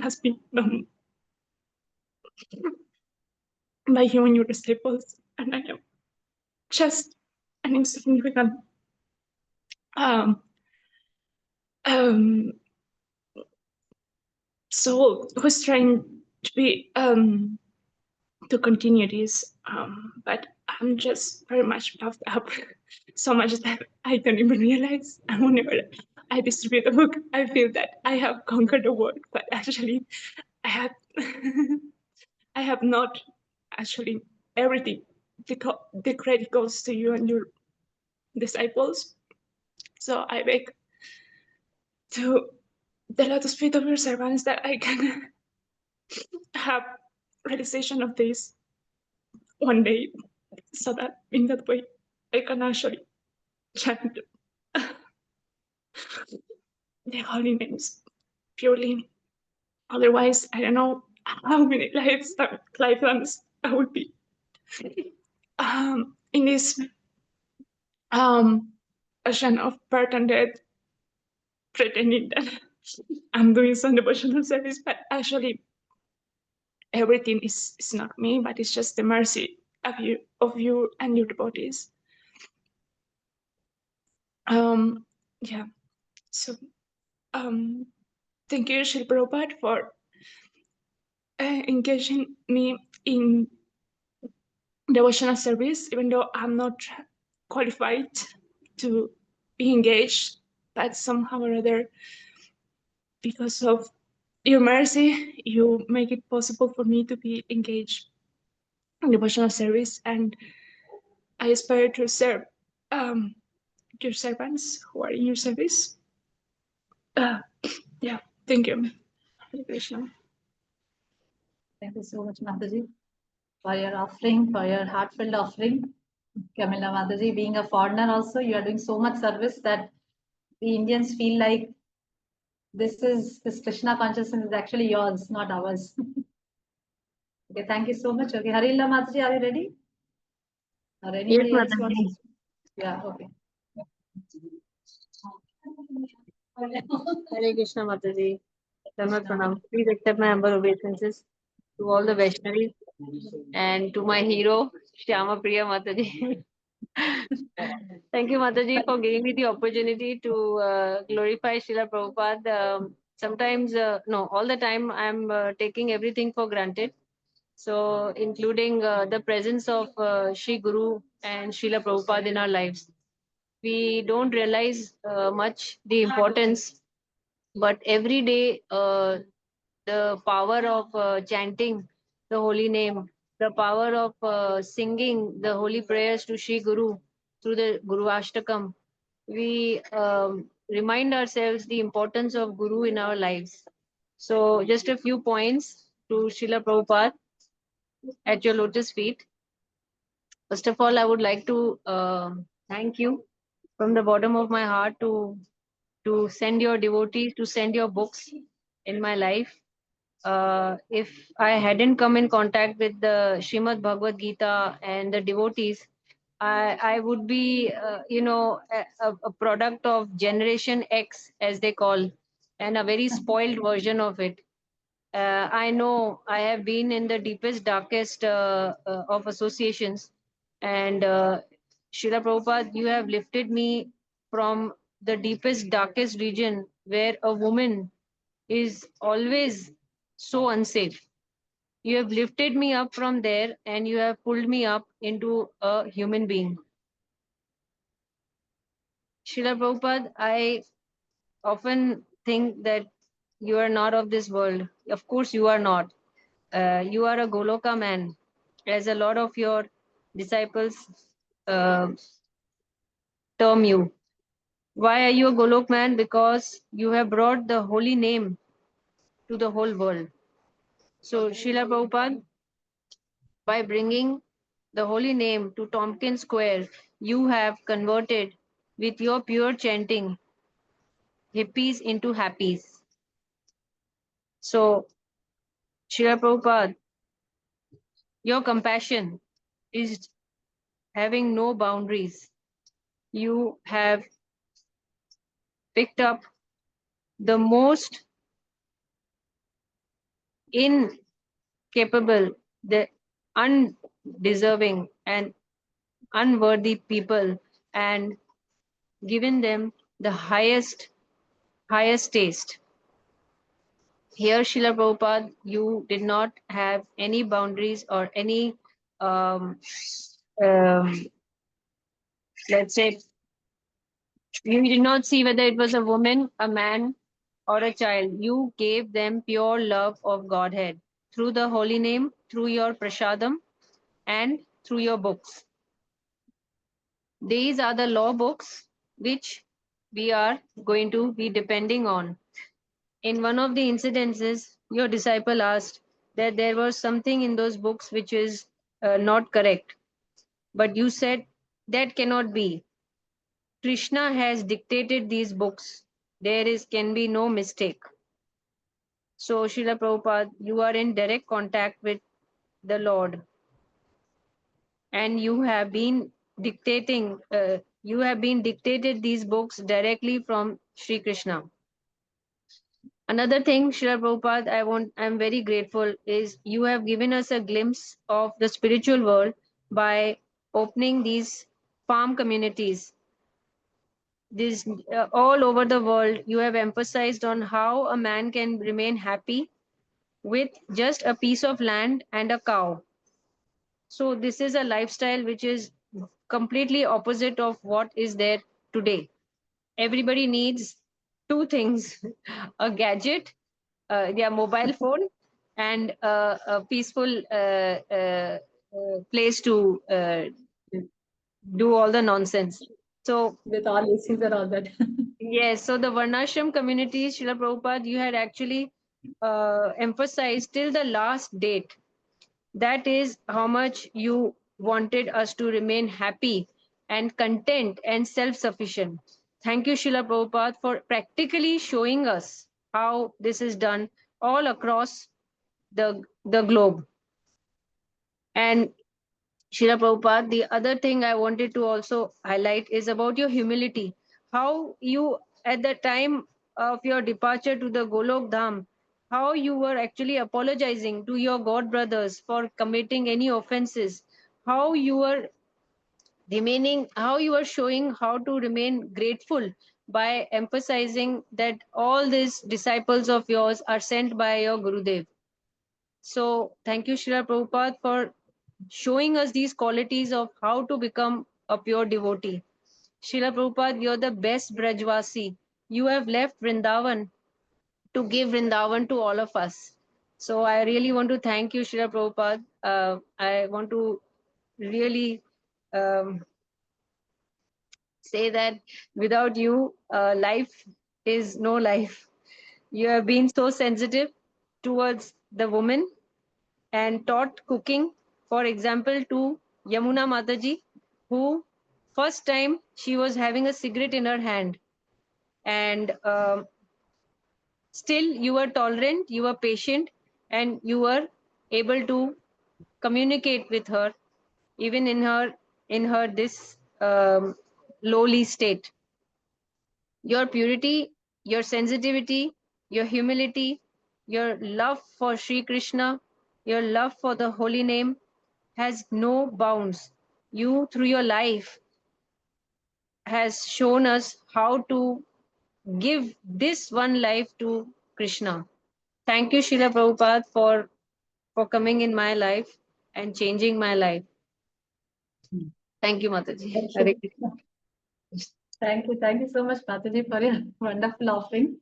[SPEAKER 8] has been done by you and your disciples, and I am just an insignificant um, um, soul who's trying to be to continue this, but I'm just very much puffed up, so much that I don't even realize. And whenever I distribute a book, I feel that I have conquered the world, but actually, I have I have not actually everything. The credit goes to you and your disciples. So I beg to the lotus feet of your servants that I can have realization of this one day, so that in that way I can actually chant the holy names purely. Otherwise, I don't know how many lifetimes I would be in this ocean of birth and death, pretending that I'm doing some devotional service, but actually everything is not me, but it's just the mercy of you and your devotees. Yeah. So thank you, Srila Prabhupada, for engaging me in devotional service, even though I'm not qualified to be engaged, but somehow or other, because of your mercy, you make it possible for me to be engaged in devotional service, and I aspire to serve your servants who are in your service. Yeah, thank you. Hare Krishna.
[SPEAKER 1] Thank you so much, Mataji, for your offering, for your heartfelt offering. Kamila Mataji, being a foreigner also, you are doing so much service that the Indians feel like this Krishna consciousness is actually yours, not ours. Okay, thank you so much. Okay, Harila Mataji, are you ready? Or anybody
[SPEAKER 6] Yes,
[SPEAKER 1] else wants
[SPEAKER 6] Mataji.
[SPEAKER 1] to? Yeah, okay.
[SPEAKER 6] Hare Krishna, Mataji. Dharma Pranam. Please accept my humble obeisances to all the Vaishnavis and to my hero, Shyampriya Mataji. Thank you, Mataji, for giving me the opportunity to glorify Srila Prabhupada. Sometimes, no, all the time, I'm taking everything for granted. So, including the presence of Sri Guru and Srila Prabhupada in our lives. We don't realize much the importance, but every day, the power of chanting the holy name, the power of singing the holy prayers to Sri Guru through the Guru Ashtakam, we remind ourselves the importance of Guru in our lives. So, just a few points to Srila Prabhupada at your lotus feet. First of all, I would like to thank you from the bottom of my heart to send your devotees, to send your books in my life. If I hadn't come in contact with the Srimad Bhagavad Gita and the devotees, I would be, a product of Generation X, as they call, and a very spoiled version of it. I know I have been in the deepest, darkest of associations, and Srila Prabhupada, you have lifted me from the deepest, darkest region where a woman is always so unsafe. You have lifted me up from there and you have pulled me up into a human being. Srila Prabhupada, I often think that you are not of this world. Of course, you are not. You are a Goloka man, as a lot of your disciples uh, term you. Why are you a Golok man? Because you have brought the holy name to the whole world. So, Srila Prabhupada, by bringing the holy name to Tompkins Square, you have converted with your pure chanting hippies into happies. So, Srila Prabhupada, your compassion is having no boundaries. You have picked up the most incapable, the undeserving and unworthy people and given them the highest taste. Here, Srila Prabhupada, you did not have any boundaries or any, um, um, let's say, you did not see whether it was a woman, a man, or a child. You gave them pure love of Godhead through the holy name, through your prasadam, and through your books. These are the law books which we are going to be depending on. In one of the incidences, your disciple asked that there was something in those books which is not correct. But you said that cannot be. Krishna has dictated these books. There can be no mistake. So, Srila Prabhupada, you are in direct contact with the Lord. And you have been dictated these books directly from Sri Krishna. Another thing, Srila Prabhupada, I'm very grateful is you have given us a glimpse of the spiritual world by opening these farm communities. This all over the world, you have emphasized on how a man can remain happy with just a piece of land and a cow. So this is a lifestyle which is completely opposite of what is there today. Everybody needs two things: a gadget, their mobile phone, and a peaceful place to do all the nonsense. So
[SPEAKER 1] With all ACs and all that.
[SPEAKER 6] yes, so the Varnashram community, Srila Prabhupada, you had actually emphasized till the last date. That is how much you wanted us to remain happy and content and self-sufficient. Thank you, Srila Prabhupada, for practically showing us how this is done all across the globe. And Srila Prabhupada, the other thing I wanted to also highlight is about your humility. How you, at the time of your departure to the Golok Dham, how you were actually apologizing to your god brothers for committing any offenses, how you were how you are showing how to remain grateful by emphasizing that all these disciples of yours are sent by your Gurudev. So thank you, Srila Prabhupada, for showing us these qualities of how to become a pure devotee. Srila Prabhupada, you're the best Brajvasi. You have left Vrindavan to give Vrindavan to all of us. So I really want to thank you, Srila Prabhupada. I want to really say that without you, life is no life. You have been so sensitive towards the woman and taught cooking, for example, to Yamuna Mataji, who first time she was having a cigarette in her hand. And still you were tolerant, you were patient, and you were able to communicate with her, even in her this lowly state. Your purity, your sensitivity, your humility, your love for Sri Krishna, your love for the holy name has no bounds. You, through your life, has shown us how to give this one life to Krishna. Thank you, Srila Prabhupada, for coming in my life and changing my life. Thank you, Mataji.
[SPEAKER 1] Thank you. Thank you so much, Mataji, for your wonderful offering.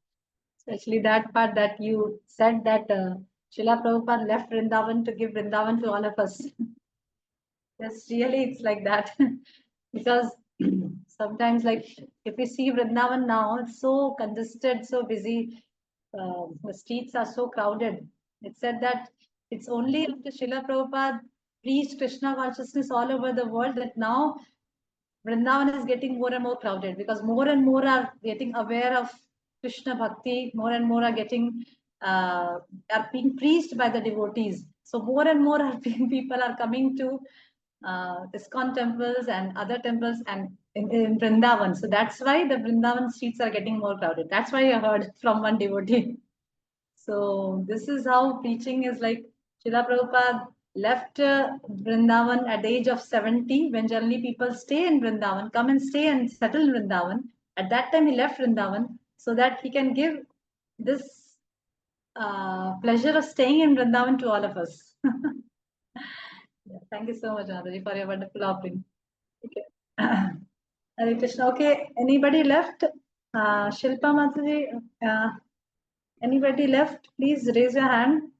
[SPEAKER 1] Especially that part that you said that Srila Prabhupada left Vrindavan to give Vrindavan to all of us. Yes, really, it's like that. Because sometimes, like, if we see Vrindavan now, it's so congested, so busy. The streets are so crowded. It said that it's only after Srila Prabhupada preached Krishna consciousness all over the world that now Vrindavan is getting more and more crowded, because more and more are getting aware of Krishna Bhakti, more and more are getting are being preached by the devotees. So more and more are people are coming to ISKCON temples and other temples and in Vrindavan. So that's why the Vrindavan streets are getting more crowded. That's why I heard from one devotee. So this is how preaching is like. Srila Prabhupada left Vrindavan at the age of 70, when generally people stay in Vrindavan, come and stay and settle in Vrindavan. At that time he left Vrindavan so that he can give this pleasure of staying in Vrindavan to all of us. Yeah, thank you so much, Mataji, for your wonderful offering. Okay. Hare Krishna. Okay, anybody left? Shilpa Mataji, anybody left? Please raise your hand.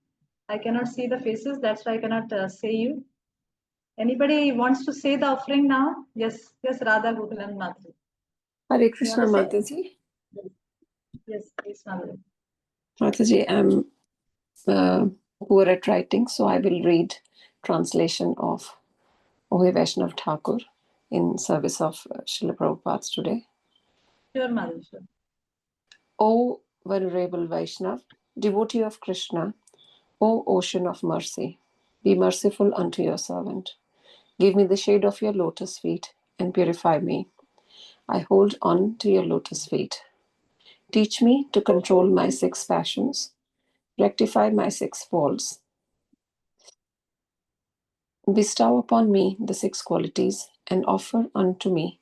[SPEAKER 1] I cannot see the faces, that's why I cannot say you. Anybody wants to say the offering now? Yes, Radha Gokulan Mataji.
[SPEAKER 9] Hare Krishna,
[SPEAKER 1] You want to
[SPEAKER 9] Mataji.
[SPEAKER 1] Yes, please, Mataji.
[SPEAKER 9] Mataji, I'm poor at writing, so I will read translation of Ohe Vaishnav Thakur in service of Srila Prabhupada today.
[SPEAKER 1] Sure, Mataji, sure.
[SPEAKER 9] O venerable Vaishnav, devotee of Krishna, O ocean of mercy, be merciful unto your servant. Give me the shade of your lotus feet and purify me. I hold on to your lotus feet. Teach me to control my 6 passions, rectify my 6 faults. Bestow upon me the 6 qualities and offer unto me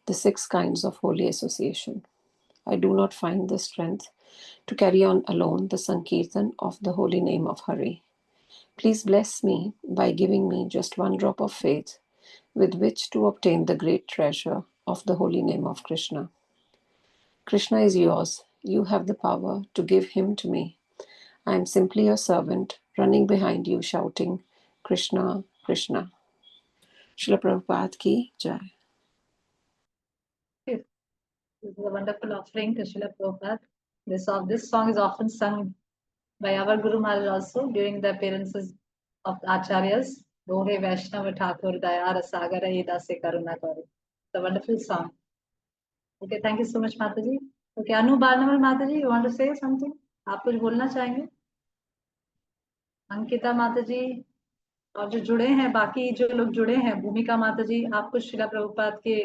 [SPEAKER 9] the 6 kinds of holy association. I do not find the strength to carry on alone the Sankirtan of the holy name of Hari. Please bless me by giving me just 1 drop of faith with which to obtain the great treasure of the holy name of Krishna. Krishna is yours. You have the power to give him to me. I am simply your servant, running behind you, shouting, Krishna, Krishna. Srila Prabhupada ki jai.
[SPEAKER 1] This is a wonderful offering to Srila Prabhupada. This song is often sung by our Guru Maharaj also during the appearances of the Acharyas. Ohe Vaishnava Thakur Dayara Sagara Dasi Karuna Kari. It's a wonderful song. Okay, thank you so much, Mataji. Okay, Anu Barnaval Mataji, you want to say something? आप कुछ बोलना चाहेंगे? अंकिता माताजी और जो जुड़े हैं, बाकी जो लोग जुड़े हैं, भूमिका माताजी, आप कुछ श्रीला प्रभुपाद के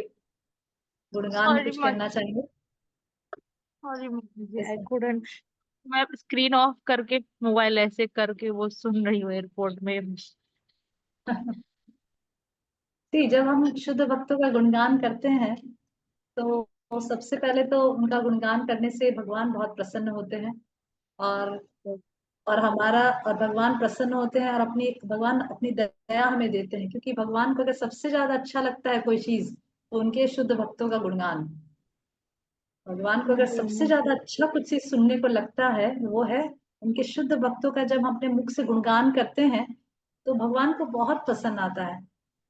[SPEAKER 1] गुणगान में कुछ कहना चाहेंगे?
[SPEAKER 10] Sorry, Mataji, I couldn't मैं स्क्रीन ऑफ करके मोबाइल ऐसे करके वो सुन रही हूँ एयरपोर्ट में।
[SPEAKER 1] जब हम शुद्ध भक्तों का गुणगान करते हैं तो सबसे पहले तो उनका गुणगान करने से भगवान बहुत प्रसन्न होते हैं, और और भगवान प्रसन्न होते हैं, और भगवान अपनी दया हमें देते हैं, क्योंकि भगवान को अगर सबसे ज्यादा अच्छा लगता है कोई चीज तो उनके शुद्ध भक्तों का गुणगान। भगवान को अगर सबसे ज्यादा अच्छा कुछ चीज सुनने को लगता है वो है उनके शुद्ध भक्तों का। जब हम अपने मुख से गुणगान करते हैं तो भगवान को बहुत पसंद आता है,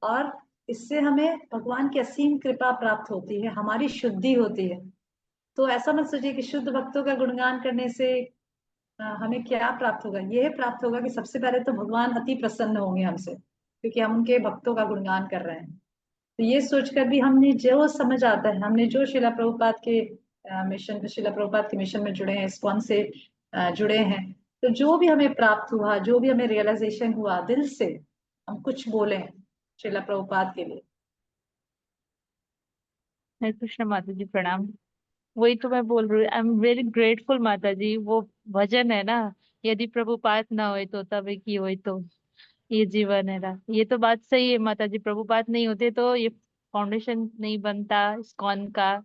[SPEAKER 1] और इससे हमें भगवान की असीम कृपा प्राप्त होती है, हमारी शुद्धि होती है। तो ऐसा मत सोचिए कि शुद्ध भक्तों का गुणगान करने से हमें क्या प्राप्त होगा। यह प्राप्त होगा कि सबसे पहले तो भगवान अति प्रसन्न होंगे हमसे, क्योंकि हम उनके भक्तों का गुणगान कर रहे हैं। तो ये सोचकर भी हमने जो समझ आता है, हमने जो शिला प्रभुपाद के शिला प्रभुपाद के मिशन में जुड़े हैं, इस्कॉन से जुड़े हैं, तो जो भी हमें प्राप्त हुआ, जो भी हमें रियलाइजेशन हुआ, दिल से हम कुछ बोले शिला प्रभुपाद के लिए।
[SPEAKER 10] हरे कृष्ण माता जी, प्रणाम। वही तो मैं बोल रही हूँ, आई एम वेरी ग्रेटफुल माता जी। वो भजन है ना, यदि प्रभुपाद ना होए तो तब की होए तो ये जीवन है ना। ये तो बात सही है माता जी, प्रभुपाद नहीं होते तो ये फाउंडेशन नहीं बनता इस्कॉन का,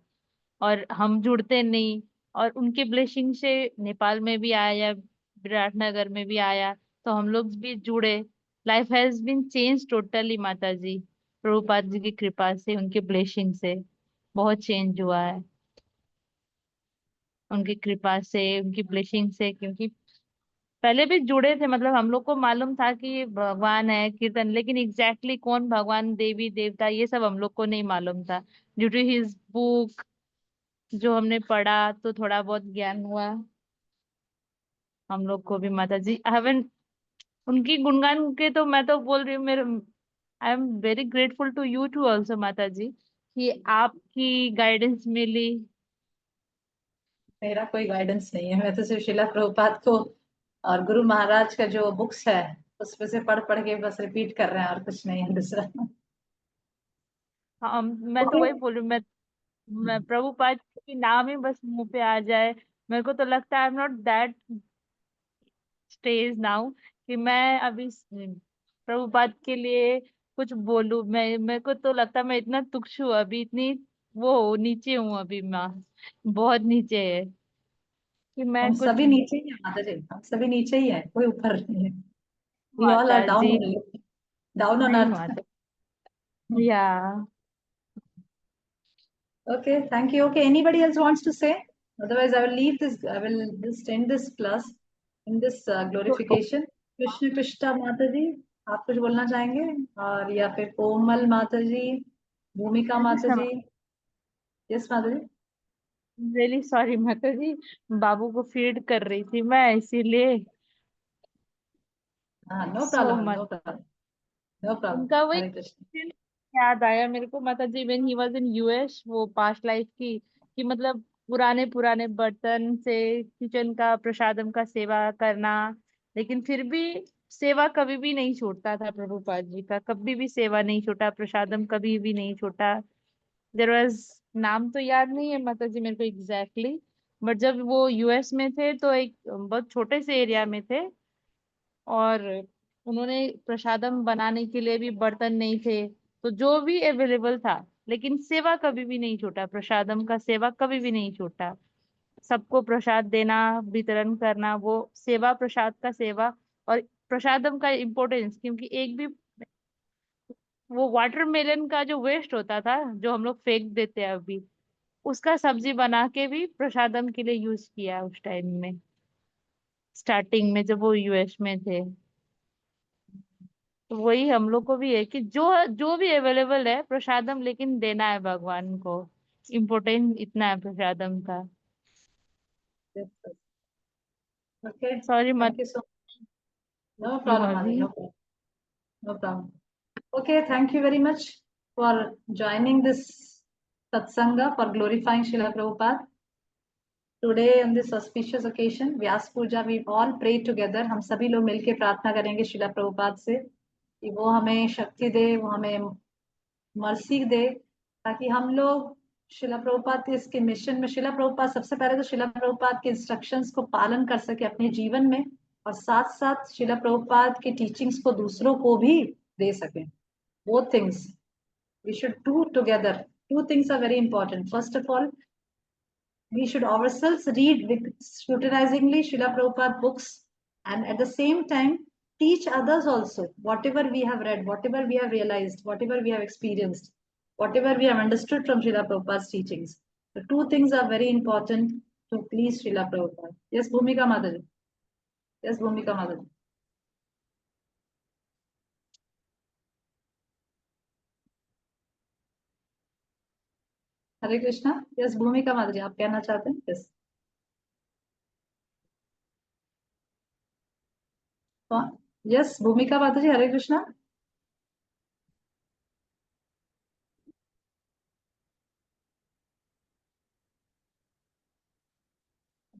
[SPEAKER 10] और हम जुड़ते नहीं। और उनके ब्लेसिंग से नेपाल में भी आया, विराटनगर में भी आया, तो हम लोग भी जुड़े। Life has been change totally mata ji, Prabhupada ji की कृपा से, उनके ब्लेसिंग से बहुत चेंज हुआ है, उनकी कृपा से, उनकी ब्लेसिंग से। क्योंकि पहले भी जुड़े थे, मतलब हम लोग को मालूम था कि भगवान है कीर्तन, लेकिन एग्जैक्टली कौन भगवान, देवी देवता, ये सब हम लोग को नहीं मालूम था। ड्यू टू हिज बुक जो हमने पढ़ा तो थोड़ा बहुत ज्ञान हुआ हम लोग को भी माता जी। हैवन उनकी गुणगान के तो मैं तो बोल रही हूँ, मेरे I am very grateful to you to also mata ji, कि आपकी गाइडेंस मिली।
[SPEAKER 1] मेरा कोई गाइडेंस नहीं है, मैं तो सिर्फ शिला प्रभुपाद को और गुरु महाराज का जो बुक्स है उसमें से पढ़ पढ़ के बस रिपीट कर रहे हैं, और कुछ नहीं है दूसरा।
[SPEAKER 10] हाँ, मैं तो
[SPEAKER 1] ओके।
[SPEAKER 10] वही बोल रही हूँ। मैं प्रभुपाद की नाम ही बस मुंह पे आ जाए, मेरे को तो लगता है I am not that stage now कि मैं अभी प्रभुपाद के लिए कुछ बोलूं। मैं, मेरे को तो लगता है मैं इतना तुच्छ हूँ अभी, इतनी वो नीचे हूँ अभी, माँ बहुत नीचे है कि मैं
[SPEAKER 1] हम
[SPEAKER 10] कुछ।
[SPEAKER 1] सभी नीचे ही हैं माता जी, हम सभी नीचे ही हैं, कोई ऊपर नहीं है। वी ऑल आर
[SPEAKER 10] माता
[SPEAKER 1] डाउन,
[SPEAKER 10] जी
[SPEAKER 1] डाउन ऑन
[SPEAKER 10] नहीं
[SPEAKER 1] अर्थ।
[SPEAKER 10] माता, या
[SPEAKER 1] Okay, thank you. Okay, anybody else wants to say? Otherwise, I will leave this. I will just end this class in this glorification. Krishna Krishna माता जी, आप कुछ बोलना चाहेंगे? और या फिर कोमल माता जी, भूमिका माता
[SPEAKER 10] कृष्ण,
[SPEAKER 1] जी। यस माता जी।
[SPEAKER 10] रियली सॉरी माता जी, बाबू को फीड कर रही थी मैं इसीलिए।
[SPEAKER 1] हाँ, no
[SPEAKER 10] so
[SPEAKER 1] problem,
[SPEAKER 10] much
[SPEAKER 1] no problem, no problem.
[SPEAKER 10] उनका वही
[SPEAKER 1] हरे कृष्ण।
[SPEAKER 10] याद आया मेरे को माता ji, when he was in US, वो पास्ट लाइफ की, कि मतलब पुराने पुराने बर्तन से किचन का प्रसादम का सेवा करना, लेकिन फिर भी सेवा कभी भी नहीं छूटता था प्रभुपाद जी का, कभी भी सेवा नहीं छूटा, प्रसादम कभी भी नहीं छूटा। देर वाज, नाम तो याद नहीं है माता जी मेरे को एग्जैक्टली, बट जब वो यूएस में थे तो एक बहुत छोटे से एरिया में थे, और उन्होंने प्रसादम बनाने के लिए भी बर्तन नहीं थे, तो जो भी अवेलेबल था, लेकिन सेवा कभी भी नहीं छूटा, प्रसादम का सेवा कभी भी नहीं छूटा। सबको प्रसाद देना, वितरण करना, वो सेवा, प्रसाद का सेवा। और प्रसादम का इम्पोर्टेंस, क्योंकि एक भी वो वाटरमेलन का जो वेस्ट होता था, जो हम लोग फेंक देते हैं अभी, उसका सब्जी बना के भी प्रसादम के लिए यूज किया उस टाइम में, स्टार्टिंग में जब वो यूएस में थे। तो वही हम लोग को भी है कि जो जो भी अवेलेबल है प्रसादम, लेकिन देना है भगवान को, इम्पोर्टेंट इतना है प्रसादम का।
[SPEAKER 1] ओके,
[SPEAKER 10] सॉरी मत
[SPEAKER 1] thank you so. No
[SPEAKER 10] you
[SPEAKER 1] problem mata ji,
[SPEAKER 10] अभी।
[SPEAKER 1] No problem, no problem. Okay, thank you very much for joining this satsanga for glorifying Srila Prabhupada. Today on this auspicious occasion, Vyas Puja, we all pray together. हम सभी लोग मिलके प्रार्थना करेंगे शिला प्रभुपाद से कि वो हमें शक्ति दे, वो हमें मर्सी दे, ताकि हम लोग शिला प्रभुपाद के इसके मिशन में शिला प्रभुपाद सबसे पहले तो शिला प्रभुपाद के इंस्ट्रक्शंस को पालन कर सके अपने जीवन में, और साथ साथ शिला प्रभुपाद की टीचिंग्स को दूसरों को भी दे सके. Both things we should do together. Two things are very important. First of all, we should ourselves read scrutinizingly Srila Prabhupada books, and at the same time teach others also whatever we have read, whatever we have realized, whatever we have experienced, whatever we have understood from Srila Prabhupada's teachings. The two things are very important to please Srila Prabhupada. Yes, Bhumika Mataji. Yes, Bhumika Mataji. Hare Krishna. Yes भूमिका माधुरी, आप कहना चाहते हैं? Yes. Yes भूमिका माधुरी, हरे कृष्णा.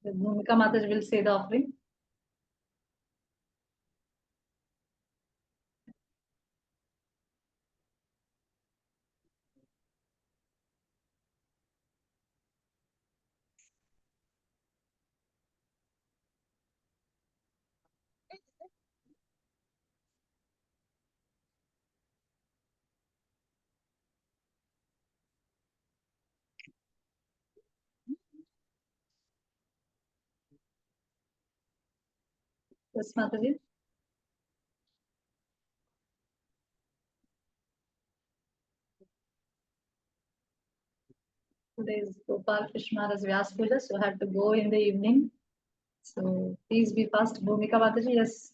[SPEAKER 1] भूमिका माधुरी will say the offering. Yes, Mataji. Today is Gopal Krishna's Vyas puja, so I have to go in the evening. So please be fast. Bhumika Mataji, yes.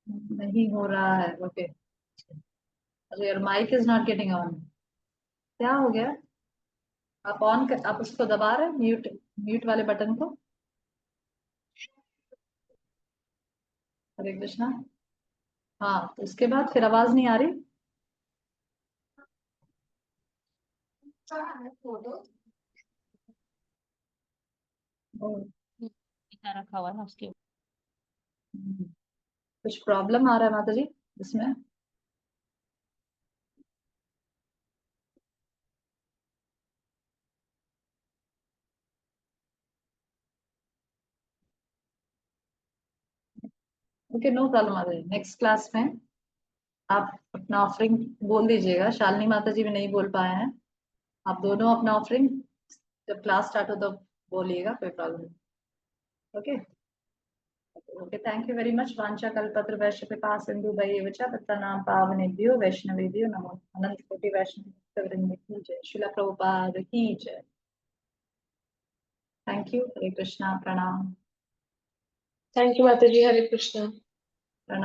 [SPEAKER 1] नहीं हो रहा है. Okay. Your mic is not getting on. क्या हो गया? आप उसको दबा रहे हैं म्यूट वाले बटन को. हरे कृष्णा. हाँ, तो उसके बाद फिर आवाज नहीं आ रही.
[SPEAKER 10] रखा हुआ है उसके.
[SPEAKER 1] कुछ प्रॉब्लम आ रहा है माताजी इसमें? ओके, नो प्रॉब्लम माताजी. नेक्स्ट क्लास में आप अपना ऑफरिंग बोल दीजिएगा. शालिनी माताजी भी नहीं बोल पाए हैं. आप दोनों अपना ऑफरिंग जब क्लास स्टार्ट हो तो बोलिएगा, कोई प्रॉब्लम नहीं. Okay okay, thank you very much. वांछा कल्पत्र वैश्य कृपा सिंधु भैव च पतितानां पावनेभ्यो वैष्णवेभ्यो नमो. अनंत कोटि वैष्णव वृंद की जय. श्रीला प्रभुपाद की जय. Thank you. हरे कृष्णा. प्रणाम.
[SPEAKER 4] Thank you, Mataji. Hare Krishna.
[SPEAKER 1] प्रणाम.